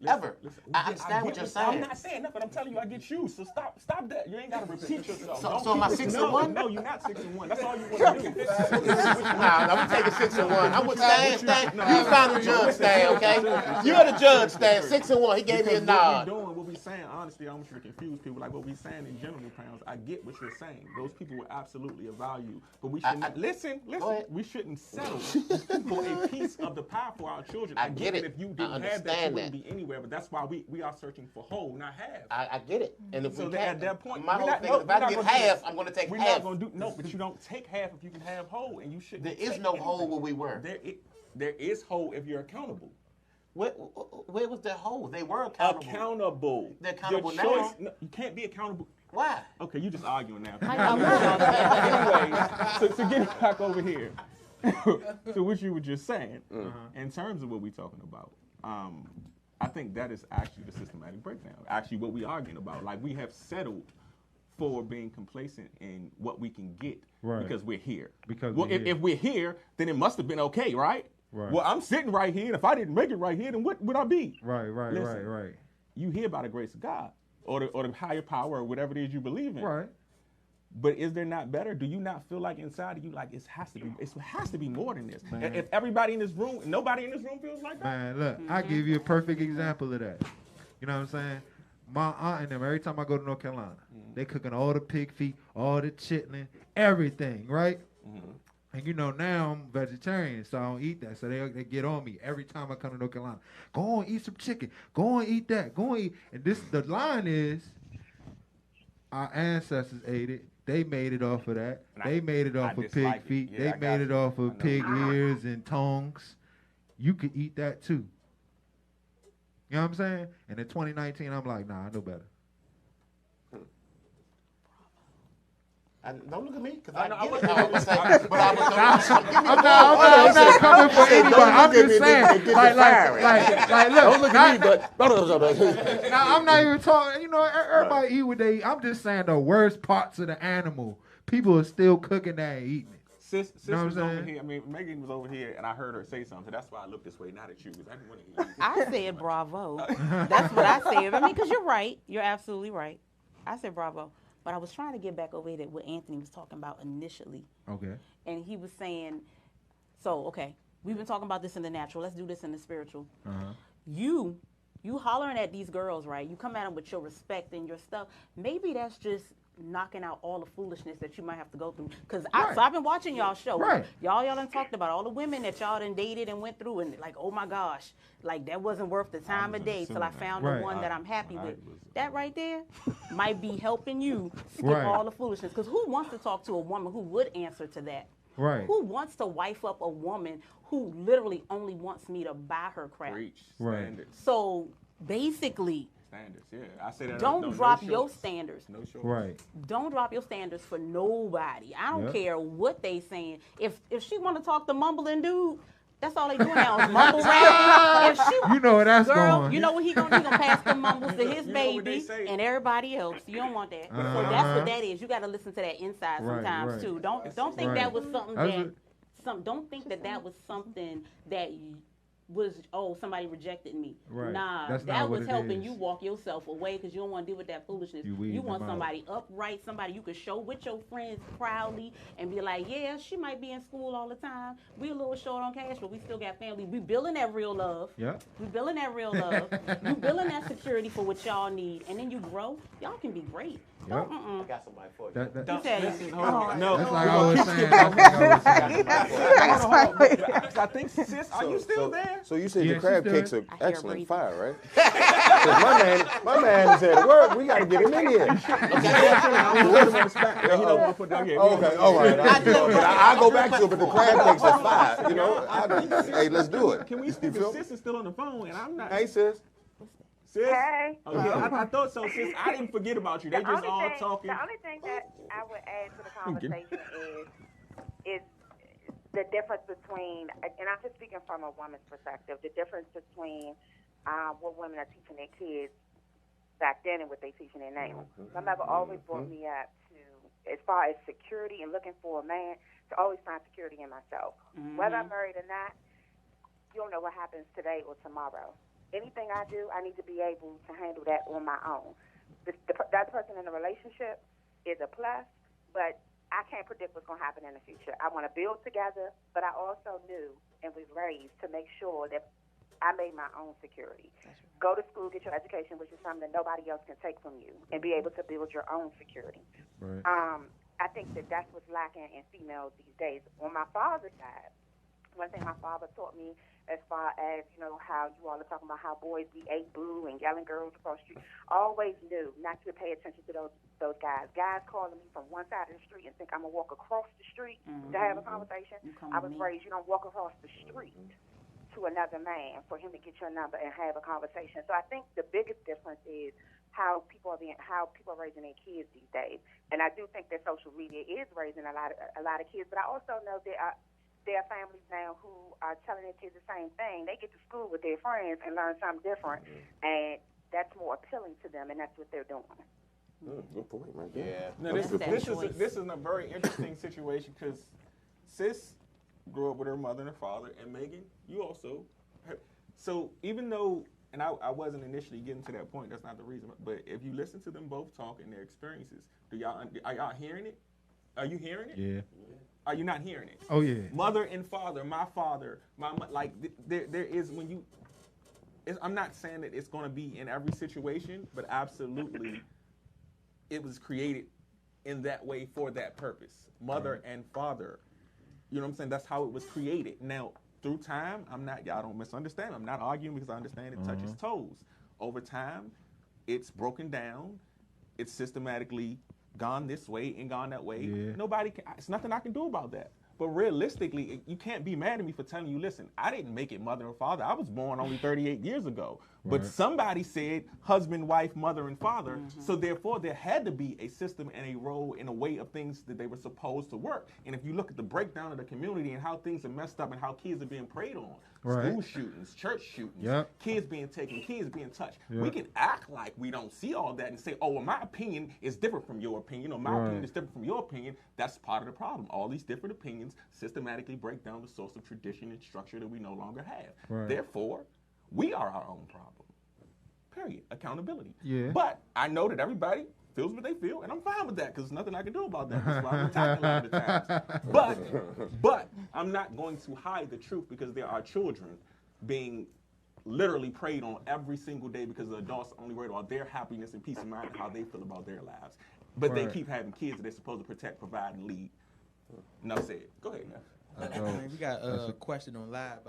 H: Ever. I understand what you're saying.
D: I'm not saying that, but I'm telling you, I get you. So stop that. You ain't got to repeat yourself.
H: So am I 6-1?
D: No, you're not 6-1. That's all you want to do.
H: Nah, I'm taking 6-1. I'm with Stan. You found the judge, Stan, okay? You're the judge, Stan. 6-1. He gave me a nod.
D: What we saying, honestly, I don't want you to confuse people. Like what we saying in general terms, I get what you're saying. Those people were absolutely of value, but we shouldn't listen. We shouldn't settle for a piece of the pie for our children.
H: I get it.
D: If you didn't have that, you wouldn't be anywhere. anywhere, but that's why we are searching for whole, not half.
H: I get it. And if
D: So
H: we
D: then
H: can't,
D: at that point,
H: my
D: we're
H: whole
D: not-
H: thing
D: no,
H: is if
D: we're
H: I
D: not
H: get
D: gonna do
H: half,
D: that.
H: I'm going to take
D: We're
H: half.
D: not gonna do no, but you don't take half if you can have whole, and you shouldn't.
H: There is
D: take
H: no
D: anything.
H: hole where we were.
D: There is whole if you're accountable.
H: Where was that hole? They were accountable.
D: Accountable.
H: They're accountable
D: Your
H: now.
D: choice, no, you can't be accountable.
H: Why?
D: Okay, you just arguing now.
F: I
D: Anyway, so get it back over here. So what you were just saying, in terms of what we're talking about, I think that is actually the systematic breakdown. Actually, what we're arguing about, like we have settled for being complacent in what we can get because we're here. If we're here, then it must have been okay, right?
E: Right.
D: Well, I'm sitting right here, and if I didn't make it right here, then what would I be?
E: Right.
D: Listen, You hear by the grace of God or the higher power or whatever it is you believe in.
E: Right.
D: But is there not better? Do you not feel like inside of you, like it has to be more than this? And if everybody in this room, nobody in this room feels like that?
E: Man, look, I give you a perfect example of that. You know what I'm saying? My aunt and them, every time I go to North Carolina, they cooking all the pig feet, all the chitlin, everything, right? And you know, now I'm vegetarian, so I don't eat that. So they get on me every time I come to North Carolina. Go on, eat some chicken. Go on, eat that. Go on, eat. And the line is, our ancestors ate it. They made it off of that. They made it off of pig feet.
D: Yeah,
E: they made it off of pig ears and tongues. You could eat that too. You know what I'm saying? And in 2019, I'm like, nah, I know better.
H: Don't look at me, because I
D: know,
H: get it.
D: I wasn't-
E: I'm not coming for anybody. I'm just saying, like, look.
H: Don't look at me, but
E: Now, I'm not even talking, you know, everybody eat what they eat. I'm just saying the worst parts of the animal. People are still cooking that and eating it.
D: Sis
E: You know what
D: was
E: I'm
D: over
E: saying?
D: here. I mean, Megan was over here, and I heard her say something. That's why I looked this way, not at you. Because I didn't want to hear you.
F: I said bravo. That's what I said. I mean, because you're right. You're absolutely right. I said bravo. But I was trying to get back over here to what Anthony was talking about initially.
E: Okay.
F: And he was saying, okay, we've been talking about this in the natural. Let's do this in the spiritual. You hollering at these girls, right? You come at them with your respect and your stuff. Maybe that's just knocking out all the foolishness that you might have to go through. So I've been watching y'all show.
E: Right.
F: Y'all done talked about all the women that y'all done dated and went through, and like, oh my gosh, like that wasn't worth the time of day till I found the one that I'm happy with. That right there might be helping you skip all the foolishness. Because who wants to talk to a woman who would answer to that?
E: Right.
F: Who wants to wife up a woman who literally only wants me to buy her crap?
D: Preach.
E: Right.
D: Standards.
F: So basically,
D: Standards, yeah. I say that.
F: don't drop your standards.
D: No shorts.
E: Right.
F: Don't drop your standards for nobody. I don't
E: Yep.
F: care what they saying. If she want to talk to mumbling dude, that's all they doing now is mumble rap. If she,
E: You know where that's
F: girl,
E: going.
F: you know what he gonna pass the mumbles to his
D: You know what they
F: baby
D: say.
F: and everybody else. You don't want that. So that's what that is. You got to listen to that inside
E: Right,
F: sometimes
E: right.
F: too. Don't think
E: Right.
F: that was something
E: That's
F: don't think that was something that was somebody rejected me.
E: Right.
F: Nah,
E: That's
F: that
E: not what
F: was
E: it
F: helping
E: is.
F: you walk yourself away because you don't want to deal with that foolishness.
E: You weed
F: want
E: them out.
F: somebody upright, somebody you could show with your friends proudly and be like, yeah, she might be in school all the time. We a little short on cash, but we still got family. We building that real love.
E: Yep.
F: We building that real love. You building that security for what y'all need, and then you grow. Y'all can be great.
E: Yep.
H: I got somebody for you.
E: That,
F: He said,
D: No,
E: that's like I was saying. That's like I was saying.
D: I think, sis, are you still there?
C: So you said
E: Yeah,
C: the crab
E: she's
C: cakes
E: still
C: are
F: I hear
C: excellent
F: breathing.
C: fire, right? 'Cause my man is at work. We got to get him in here. Okay, all right. I'll go back to it, but the crab cakes are fire. You know, hey, let's do it.
D: Can we
C: You
D: speak?
C: feel
D: Sis is still on the phone, and I'm not.
C: Hey, sis.
D: Sis?
J: Hey.
D: Okay, I thought so, sis. I didn't forget about you. They just all talking.
J: The only thing that I would add to the conversation is the difference between, and I'm just speaking from a woman's perspective, the difference between what women are teaching their kids back then and what they teaching their now. My mother always brought me up to, as far as security and looking for a man, to always find security in myself. Whether I'm married or not, you don't know what happens today or tomorrow. Anything I do, I need to be able to handle that on my own. That person in a relationship is a plus, but I can't predict what's going to happen in the future. I want to build together, but I also knew and was raised to make sure that I made my own security. Go to school, get your education, which is something that nobody else can take from you, and be able to build your own security.
E: Right.
J: I think that that's what's lacking in females these days. On my father's side, one thing my father taught me as far as, you know, how you all are talking about how boys be boo and yelling girls across the street. Always knew not to pay attention to those guys. Guys calling me from one side of the street and think I'm going to walk across the street to have a conversation. I was raised, you don't walk across the street to another man for him to get your number and have a conversation. So I think the biggest difference is how people are raising their kids these days. And I do think that social media is raising a lot of kids, but I also know there are families now who are telling their kids the same thing. They get to school with their friends and learn something different, and that's more appealing to them, and that's what they're doing.
C: Good point, right there.
H: Yeah.
D: Now, this is a very interesting situation because Sis grew up with her mother and her father, and Megan, you also. So even though, and I wasn't initially getting to that point, that's not the reason, but if you listen to them both talk and their experiences, are y'all hearing it? Are you hearing it?
E: Yeah.
D: Are you not hearing it?
E: Oh yeah.
D: Mother and father, my father, like there is when you. I'm not saying that it's going to be in every situation, but absolutely, it was created in that way for that purpose. Mother and father, you know what I'm saying? That's how it was created. Now, through time, y'all don't misunderstand. I'm not arguing because I understand it touches toes. Over time, it's broken down. It's systematically gone this way and gone that way. Yeah. It's nothing I can do about that. But realistically, you can't be mad at me for telling you, listen, I didn't make it mother and father. I was born only 38 years ago. Right. But somebody said husband, wife, mother, and father. So therefore, there had to be a system and a role and a way of things that they were supposed to work. And if you look at the breakdown of the community and how things are messed up and how kids are being preyed on, school shootings, church shootings, kids being taken, kids being touched. We can act like we don't see all that and say, oh, well, my opinion is different from your opinion, or my opinion is different from your opinion. That's part of the problem. All these different opinions systematically break down the source of tradition and structure that we no longer have. Therefore, we are our own problem. Period. Accountability. Yeah. But I know that everybody feels what they feel, and I'm fine with that because there's nothing I can do about that. That's why I'm attacking a lot of the times. But I'm not going to hide the truth because there are children being literally preyed on every single day because the adults are only worried about their happiness and peace of mind and how they feel about their lives. But they keep having kids that they're supposed to protect, provide, and lead. Enough said. Go ahead, man.
L: We got a question on live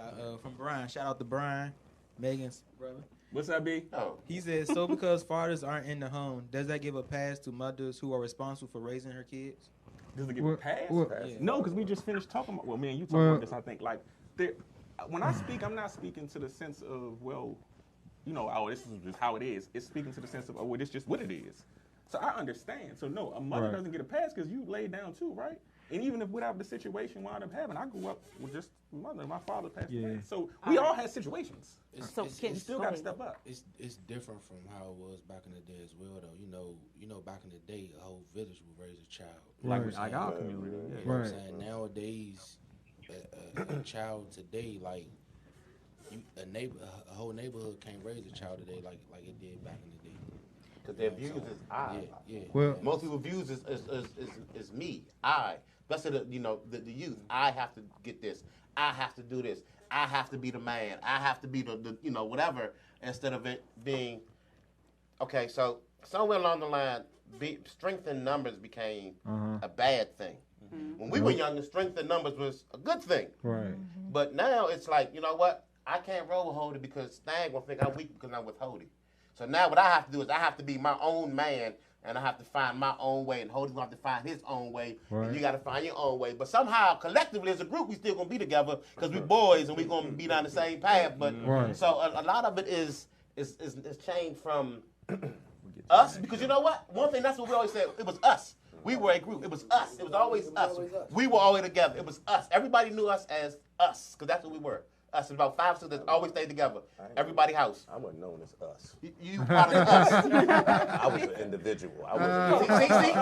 L: from Brian. Shout out to Brian, Megan's brother.
D: What's that, B?
L: He says, so because fathers aren't in the home, does that give a pass to mothers who are responsible for raising her kids?
D: Does it give a pass? No, because we just finished talking about, well, me and you talking about this, I think. Like, when I speak, I'm not speaking to the sense of, well, you know, oh, this is just how it is. It's speaking to the sense of, oh, well, it's just what it is. So I understand. So, no, a mother doesn't get a pass because you laid down too, right? And even if whatever the situation wound up having, I grew up with just mother. My father passed away. So we all had situations. You still got to step up.
I: It's different from how it was back in the day as well, though. You know, back in the day, a whole village would raise a child.
D: Like our community.
I: You know what I'm saying? Nowadays, a child today, like a whole neighborhood can't raise a child today like it did back in the day.
H: Because their views is I.
E: Well,
H: most people's views is me, I. Especially the youth. I have to get this. I have to do this. I have to be the man. I have to be the whatever. Instead of it being, okay. So somewhere along the line, strength in numbers became a bad thing. When we were younger, strength in numbers was a good thing.
E: Right.
H: But now it's like, you know what? I can't roll with Hody because Stang will think I'm weak because I'm with Hody. So now what I have to do is I have to be my own man, and I have to find my own way, and Hody's going to have to find his own way, and you got to find your own way. But somehow, collectively, as a group, we still going to be together because we're boys, and we're going to be down the same path. But so a lot of it is changed from us, because you know what? One thing, that's what we always said, it was us. We were a group. It was us. It was always us. We were always together. It was us. Everybody knew us as us, because that's what we were. Us, about 5 sisters that always stayed together. Everybody house.
C: I wasn't known as us.
H: You part of us.
C: I was an individual.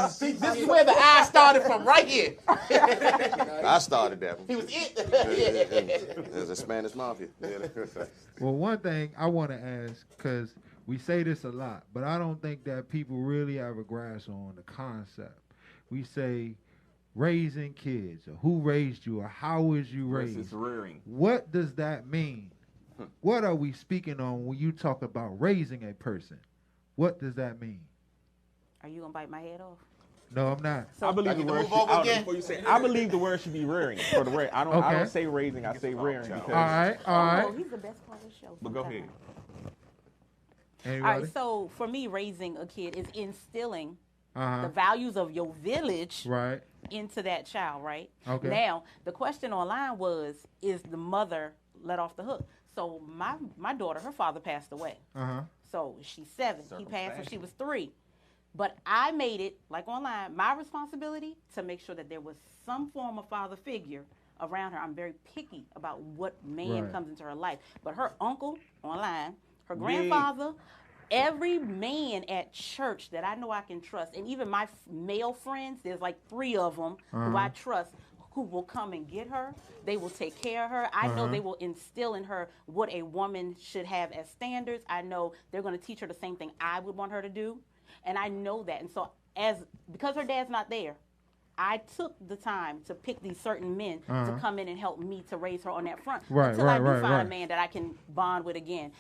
H: See, this is where the I started from, right here.
C: I started that.
H: He was it.
C: As a Spanish mafia.
E: Well, one thing I want to ask, because we say this a lot, but I don't think that people really have a grasp on the concept. We say raising kids, or who raised you, or how was you raised?
D: Versus rearing.
E: What does that mean? What are we speaking on when you talk about raising a person? What does that mean?
F: Are you gonna bite my head off?
E: No, I'm not.
D: I believe
H: I
D: the
H: need to
D: word
H: move over
D: should,
H: again?
D: before you say, I believe the word should be rearing for the rear. I don't
E: Okay.
D: say raising, I say rearing because.
E: All right, all right.
F: Oh, he's the best part of the show.
D: But go ahead.
F: All
E: Anybody?
F: right, so for me, raising a kid is instilling
E: Uh-huh.
F: the values of your village
E: Right.
F: into that child, right?
E: Okay.
F: Now, the question online was, is the mother let off the hook? So my daughter, her father passed away.
E: Uh-huh.
F: So she's 7. He passed when she was 3. But I made it, like online, my responsibility to make sure that there was some form of father figure around her. I'm very picky about what man
E: Right.
F: comes into her life. But her uncle, online, her
D: Big.
F: grandfather, every man at church that I know I can trust, and even my male friends, there's like 3 of them who I trust, who will come and get her. They will take care of her. I know they will instill in her what a woman should have as standards. I know they're going to teach her the same thing I would want her to do. And I know that. And so because her dad's not there, I took the time to pick these certain men to come in and help me to raise her on that front.
E: Right,
F: until I do
E: right,
F: find
E: right.
F: a man that I can bond with again.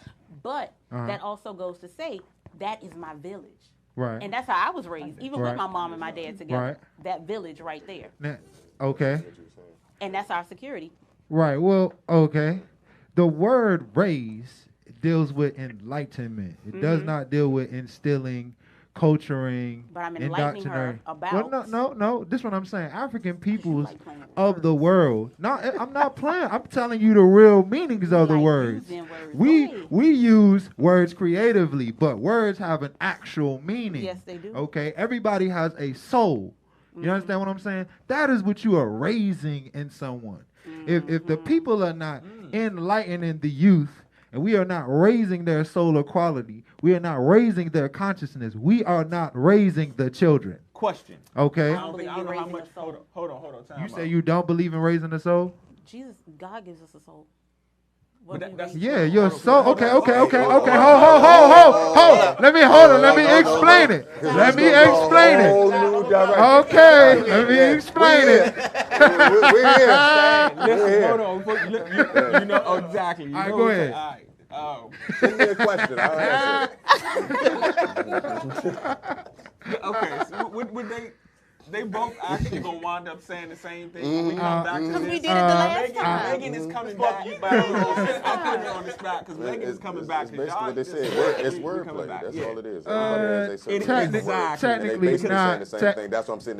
F: But that also goes to say that is my village.
E: Right.
F: And that's how I was raised, even
E: Right.
F: with my mom and my dad together.
E: Right.
F: That village right there.
E: Now, okay.
F: And that's our security.
E: Right. Well, okay. The word raise deals with enlightenment. It does not deal with instilling, culturing,
F: But I'm enlightening her
E: indoctrinating.
F: about-
E: Well, no. This is what I'm saying. African peoples
F: like playing with
E: of the world. No, I'm not playing. I'm telling you the real meanings of the
F: like
E: words.
F: using words.
E: We
F: Right.
E: we use words creatively, but words have an actual meaning.
F: Yes, they do.
E: Okay. Everybody has a soul. You understand what I'm saying? That is what you are raising in someone. If the people are not enlightening the youth, and we are not raising their solar quality, we are not raising their consciousness, we are not raising the children.
D: Question.
E: Okay?
F: I don't believe
D: I don't know
F: you're
D: how
F: raising
D: much.
F: a soul.
D: Hold on. Time
E: You
D: out.
E: say you don't believe in raising the soul?
F: Jesus, God gives us a soul.
D: But
F: What we
D: that's-
F: raise-
E: Yeah, your soul. Okay.
C: Hold
E: Hold.
C: on.
E: Let me explain it. Let me explain it.
C: Whole new direction.
E: Okay, let me explain it.
C: We're here.
D: Listen, hold on. You know exactly. You
E: All right,
D: know
E: go
D: what
E: ahead.
D: All right.
C: Send me a question. I'll answer it.
D: Okay. So would they both actually gonna wind up saying the same thing when we come back to
F: Because
D: this?
F: we did it the last time.
D: Megan is coming back. I'm putting her on the spot because Megan is coming back.
C: It's basically what they said. It's wordplay. That's all it is. Everybody has their certain
D: Exactly.
C: words. And they
E: Technically
C: basically
E: not.
C: saying the same thing. That's what I'm saying.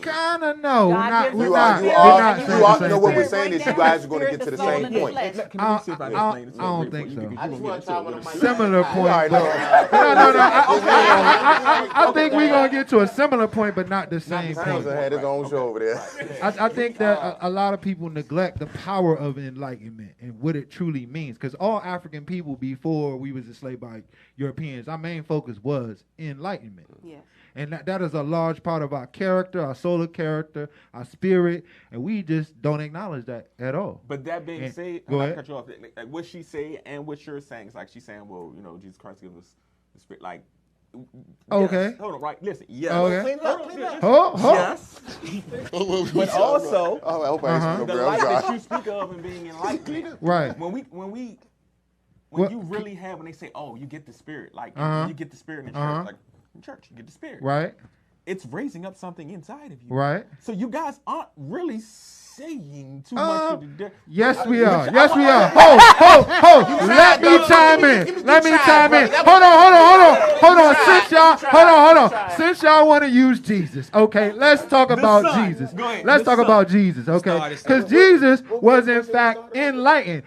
E: Kinda no.
F: God
E: Not,
F: gives
E: we're
F: us
E: not.
F: a
E: We're
F: spirit.
E: not
F: You
E: saying
C: you
E: the
C: are.
E: same
C: You know what
E: thing.
C: we're saying is you guys are going to get to the same point.
D: Can me see if I can
E: I
D: explain it.
E: don't think so.
H: I just want to try one of my
E: Similar point.
C: All right,
E: but-
C: no.
E: No. I think we're gonna get to a similar point, but not the same point.
C: Samson had his own show over there.
E: I think that a lot of people neglect the power of enlightenment and what it truly means. Because all African people before we was enslaved by Europeans, our main focus was enlightenment.
F: Yes.
E: And that is a large part of our character, our solar character, our spirit, and we just don't acknowledge that at all.
D: But that being
E: And-
D: said,
E: go
D: I'm not
E: ahead.
D: cut you off. Like what she say and what you're saying is like she's saying, well, you know, Jesus Christ gives us the spirit. Like,
E: Okay.
D: yes. Hold on, right? Listen, yes.
E: Okay.
H: Clean it up, clean it up.
D: Yes. But also,
C: Oh, I hope I answered
D: the
C: no
D: light
C: girl.
D: that you speak of and being enlightened.
E: Right.
D: When
E: What-
D: you really have, when they say, oh, you get the spirit, like you get the spirit in church, like in church, you get the spirit.
E: Right.
D: It's raising up something inside of you.
E: Right.
D: So you guys aren't really saying too much of the.
E: Yes, we are. Yes, we are. Ho. Let me chime in. Let me chime in. Hold on. Hold on. Since y'all want to use Jesus, okay, let's talk about
D: Son.
E: Jesus.
D: Go ahead.
E: Let's
D: The
E: talk
D: Son.
E: about Jesus, okay?
L: Start it.
E: Because Jesus was in fact enlightened.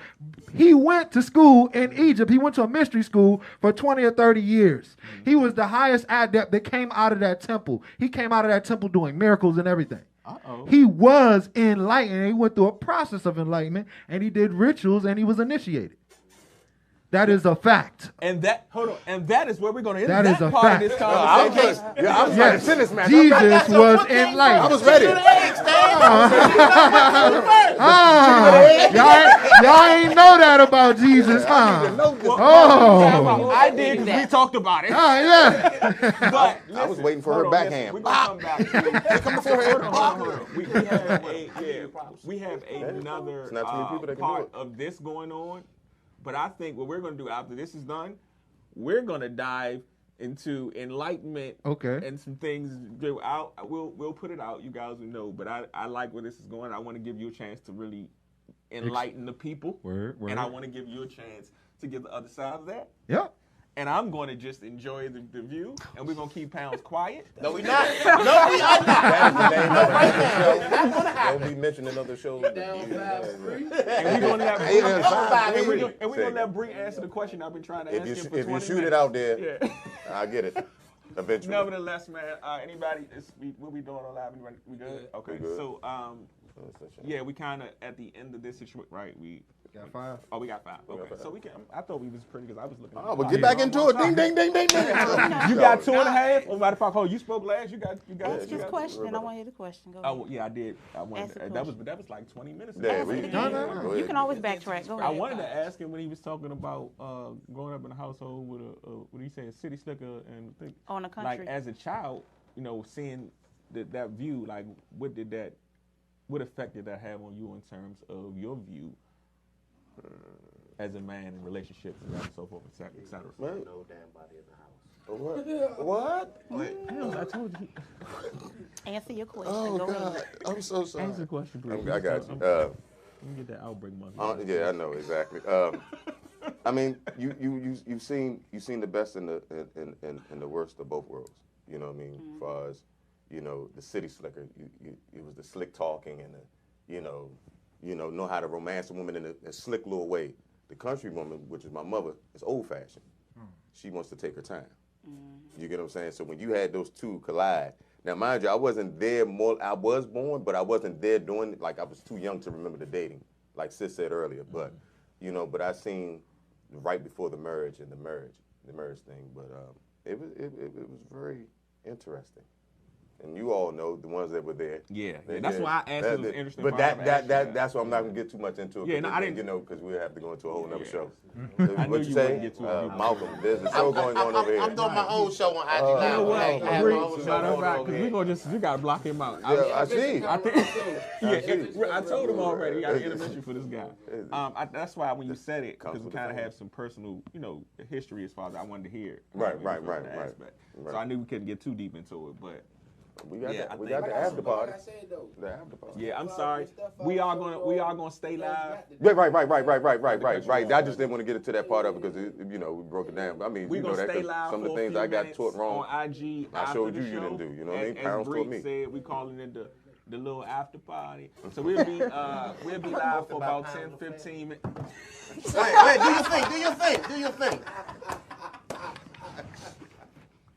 E: He went to school in Egypt. He went to a mystery school for 20 or 30 years. He was the highest adept that came out of that temple. He came out of that temple doing miracles and everything. He was enlightened. He went through a process of enlightenment, and he did rituals, and he was initiated. That is a fact.
D: And that is where we're going to end
E: That
D: that
E: is a
D: part
E: fact.
D: of this
C: I was
D: conversation.
C: trying to
E: Yes,
C: finish, man.
E: Jesus was enlightened.
C: I was ready.
E: Y'all ain't know that about Jesus, huh? Oh,
D: I did 'cause we talked about it.
E: yeah.
D: But
C: I was waiting for her backhand.
D: We're gonna come back to hold on. We have another
C: It's not too many people that can do
D: part
C: it.
D: of this going on. But I think what we're gonna do after this is done, we're gonna dive into enlightenment.
E: Okay.
D: And some things. We'll put it out. You guys will know. But I like where this is going. I want to give you a chance to really enlighten the people.
E: Word.
D: And I want to give you a chance to give the other side of that.
E: Yep.
D: And I'm going to just enjoy the view, and we're going to keep Pounds quiet.
H: No, we not. No, we are not.
C: That's the name of
H: Right
C: the
H: now.
C: show.
H: It's not gonna happen.
C: Don't be mentioning other shows.
I: Down 5-3.
D: And we're going to
C: Yeah,
D: we're gonna let Bree answer the question I've been trying to ask him for 20
C: If you
D: minutes.
C: shoot it out there,
D: Yeah.
C: I get it. Eventually.
D: Nevertheless, man, anybody, what we doing on live? We good? Okay,
C: We good.
D: so, yeah, we kind of at the end of this situation, right? We
E: got 5.
D: Oh, we got 5. Okay, so we can. I thought we was pretty because I was looking.
C: Oh, but get back into it. Ding, ding, ding, ding, ding.
D: You got 2.5. Oh, matter of fact, you spoke last. You got.
F: Ask his question. I want to hear the question. Go ahead.
D: Oh, well, yeah, I did. I wanted.
F: Ask the
D: That was like 20 minutes
C: Yeah,
D: ago.
C: no.
F: You can always backtrack. Go
D: I
F: ahead.
D: wanted to ask him when he was talking about growing up in a household with what do you say, a city slicker and thing.
F: On a country.
D: Like as a child, seeing that view, like what effect did that have on you in terms of your view as a man in relationships and so forth, et cetera?
H: No damn body in the house.
C: What?
D: Wait. I told you.
F: Answer your question.
C: Oh,
F: Go
C: God.
F: ahead.
C: I'm so sorry.
D: Answer the question, please.
C: I got you.
D: Let me get that outbreak monkey.
C: Yeah, I know exactly. I mean, you've seen the best and the worst of both worlds. You know what I mean? As far as the city slicker, it was the slick talking and the know how to romance a woman in a slick little way. The country woman, which is my mother, is old fashioned. She wants to take her time. You get what I'm saying? So when you had those two collide, now mind you, I wasn't there I was born, but I wasn't there doing it. Like I was too young to remember the dating, like Sis said earlier. But but I seen right before the marriage and the marriage thing. But it was very interesting. And you all know the ones that were there.
D: Yeah, that's why I asked. It was interesting.
C: But that's why I'm not gonna get too much into it.
D: Yeah, no, I didn't.
C: Because we'll have to go into a whole nother show.
D: I
C: What
D: knew
C: you
D: wouldn't
C: say,
D: get too deep.
C: Malcolm? There's a show going on over here.
H: I'm doing my own show on IG Live.
D: You know what?
H: I have my own show
D: Matter of
H: going
D: fact,
H: over
D: because
H: here.
D: you gotta block him out.
C: I see.
D: I think. I told him already. You got an intervention for this guy. That's why when you said it, because we kind of have some personal, history as far as I wanted to hear.
C: Right.
D: So I knew we couldn't get too deep into it, but.
C: We got
D: I
C: the after party.
I: Like I said though.
C: The after party.
D: Yeah, I'm sorry. We are gonna stay live.
C: Right. I just didn't want to get into that part of it because we broke it down. I mean,
D: We're gonna
C: that
D: stay live
C: some of the
D: for a
C: things
D: few
C: I got
D: minutes
C: taught wrong.
D: on IG.
C: I showed
D: after
C: you
D: the
C: didn't
D: show.
C: do. You know what I mean?
D: As
C: Parents taught
D: Bree
C: me.
D: said, we calling it the little after party. So we'll be live for about 10-15 minutes.
H: Wait, do your thing.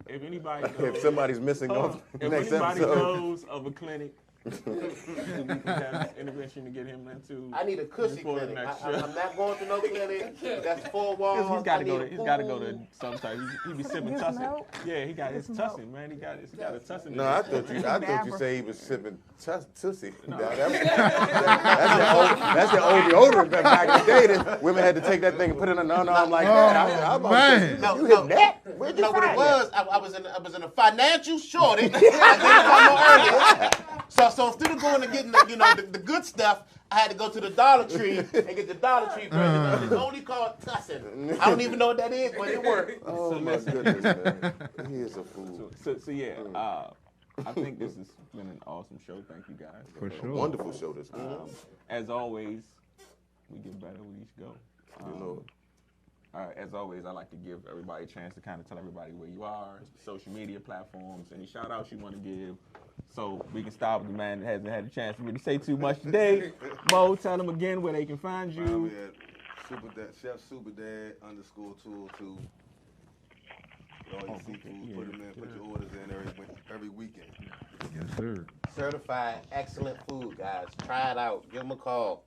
D: If anybody knows,
C: If somebody's missing off
D: if
C: next
D: anybody
C: episode.
D: knows of a clinic, we can have intervention to get him into.
H: I need a cushy
D: before the
H: clinic.
D: next
H: I'm
D: show.
H: not going to no clinic. That's 4 walls.
D: He's got to
H: I
D: go
H: need
D: to.
H: a
D: He's got to go
H: pool.
D: to some type. He be sipping
K: Get some
D: tussin.
K: help.
D: Yeah, he got his tussin, man. He got a tussin.
C: No, I thought you say he was sipping Tootsie.
D: No.
C: That's the old deodorant back in the day. That women had to take that thing and put it in. No, I'm like that. I'm
E: man.
H: No,
C: you hit that? Where'd you
H: no, what it
C: find
H: was, I was in a financial shortage. I didn't come no earlier. So instead of going and getting the good stuff, I had to go to the Dollar Tree and get the Dollar Tree version. It's only called Tussin. I don't even know what that is, but it worked.
C: Oh
D: So
C: my
D: listen.
C: goodness, man. He is a fool.
D: So yeah, I think this has been an awesome show. Thank you guys.
E: For sure.
C: Wonderful show this week.
D: As always, we get better with each go. As always, I like to give everybody a chance to kind of tell everybody where you are, social media platforms, any shout outs you want to give. So we can start with the man that hasn't had a chance to really say too much today. Mo, tell them again where they can find you.
G: We at Chef Superdad _202. All your seafood, put your orders in every weekend.
E: Yes, sir.
H: Certified excellent food, guys. Try it out. Give them a call.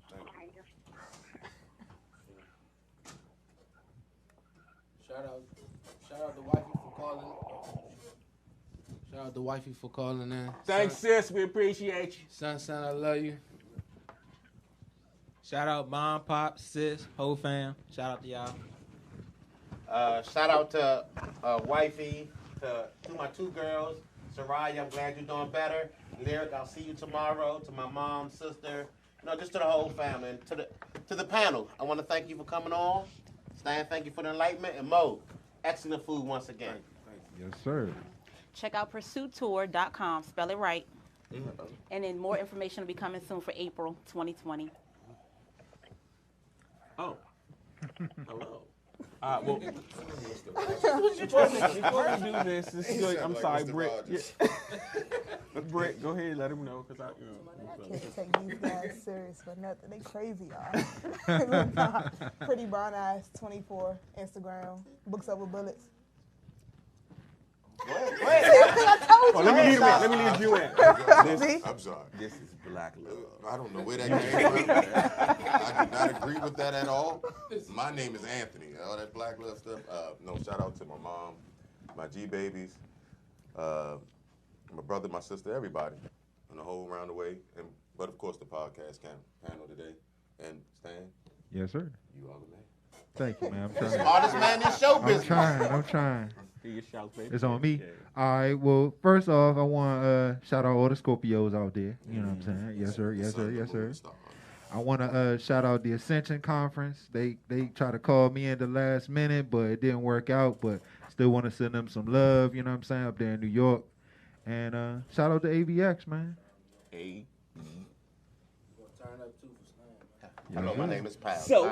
I: Shout out to wifey for calling. Shout out to wifey for calling in.
D: Thanks, sis. We appreciate you.
I: Son, I love you.
L: Shout out mom, pop, sis, whole fam. Shout out to y'all.
H: Shout out to wifey, to my 2 girls. Soraya, I'm glad you're doing better. Lyric, I'll see you tomorrow. To my mom, sister, just to the whole family. And to the panel, I want to thank you for coming on. Stan, thank you for the enlightenment. And Mo, excellent food once again.
G: Thank you.
E: Yes, sir.
F: Check out pursuetour.com. Spell it right. And then more information will be coming soon for April 2020.
D: Oh. Hello. Well, before we do this I'm sorry, Britt. Britt, go ahead and let him know, because
K: I can't take these guys serious for nothing. They crazy, y'all. Pretty Brown Eyes 24 Instagram. Books Over Bullets.
D: Let me leave you in.
C: I'm sorry.
D: This is Black Love.
C: I don't know where that came from. I do not agree with that at all. My name is Anthony. All that Black Love stuff. No, shout out to my mom, my G babies, my brother, my sister, everybody, and the whole round the way. But of course, the podcast panel today. And Stan.
E: Yes, sir.
C: You are the man.
E: Thank you, man. I'm trying.
H: Smartest man in show business.
E: I'm trying. It's on me.
D: Yeah.
E: All right. Well, first off, I want to shout out all the Scorpios out there. You know what I'm saying? Yes, sir. Yes, sir. Yes, sir. I want to shout out the Ascension Conference. They tried to call me in the last minute, but it didn't work out. But still want to send them some love. You know what I'm saying? Up there in New York. And shout out to AVX, man.
H: Hello, my name is Pal.
C: So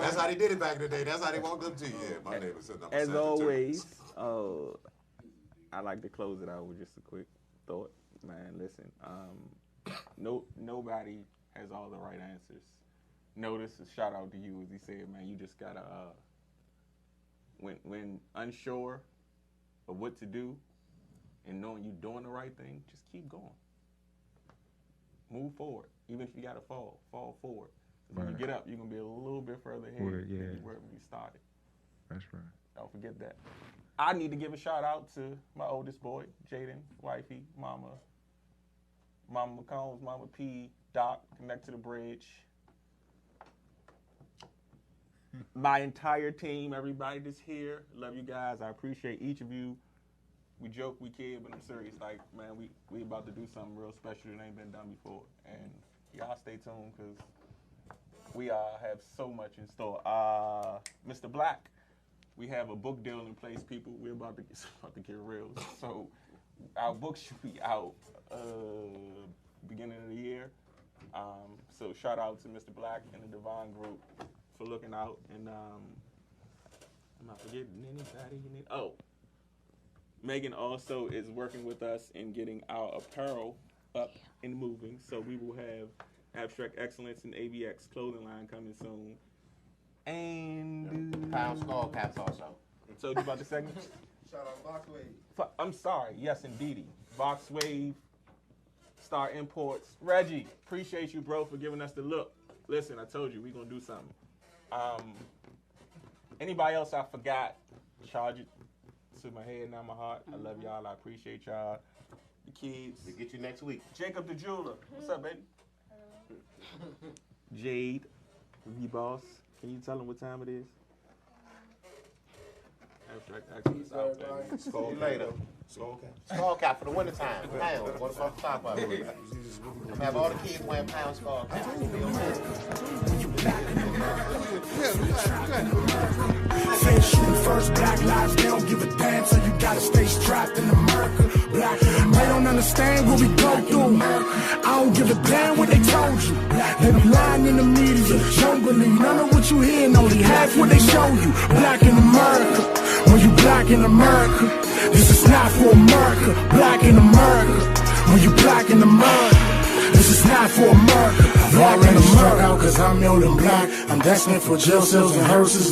C: that's how they did it back in the day. That's how they walked up to you. Yeah, my name is
D: as always. I like to close it out with just a quick thought, man. Listen, nobody has all the right answers. Notice a shout out to you, as he said, man. You just gotta when unsure of what to do, and knowing you're doing the right thing, just keep going. Move forward. Even if you got to fall forward. When you get up, you're going to be a little bit further ahead than you were when you started.
E: That's right.
D: Don't forget that. I need to give a shout out to my oldest boy, Jaden, wifey, Mama McCombs, Mama P, Doc, Connect to the Bridge. My entire team, everybody that's here, love you guys. I appreciate each of you. We joke, we kid, but I'm serious. Like, man, we about to do something real special that ain't been done before. And y'all stay tuned, because we have so much in store. Mr. Black, we have a book deal in place, people. We're about to get real. So our book should be out beginning of the year. So shout out to Mr. Black and the Divine Group for looking out. And I'm not forgetting anybody you need. Oh. Megan also is working with us in getting our apparel up and moving. So we will have Abstract Excellence and AVX clothing line coming soon. And
H: Pound Skull Caps also.
D: So you about the segment?
G: Shout out Voxwave.
D: I'm sorry. Yes, indeedy. Voxwave, Star Imports. Reggie, appreciate you, bro, for giving us the look. Listen, I told you we gonna do something. Anybody else I forgot? Charge it to my head, not my heart. I love y'all. I appreciate y'all. The kids.
H: We'll get you next week.
D: Jacob the jeweler. What's up, baby? Jade, the boss. Can you tell them what time it is? Abstract Excellence out there.
H: See you later. Skull cap for the wintertime. Pound. Go to the top of it. I'm have all the kids wearing pound skull caps.
B: Say shooting first, black lives, they don't give a damn, so you gotta stay strapped in America. Black, they don't understand what we go through. I don't give a damn what they told you. They be lying in the media, don't believe none of what you hear, and only half what they show you. Black in America, when you black in America, this is not for America. Black in America, when you black in America, this is not for America. Black in America, cause I'm old and black. I'm destined for jail cells and hearses.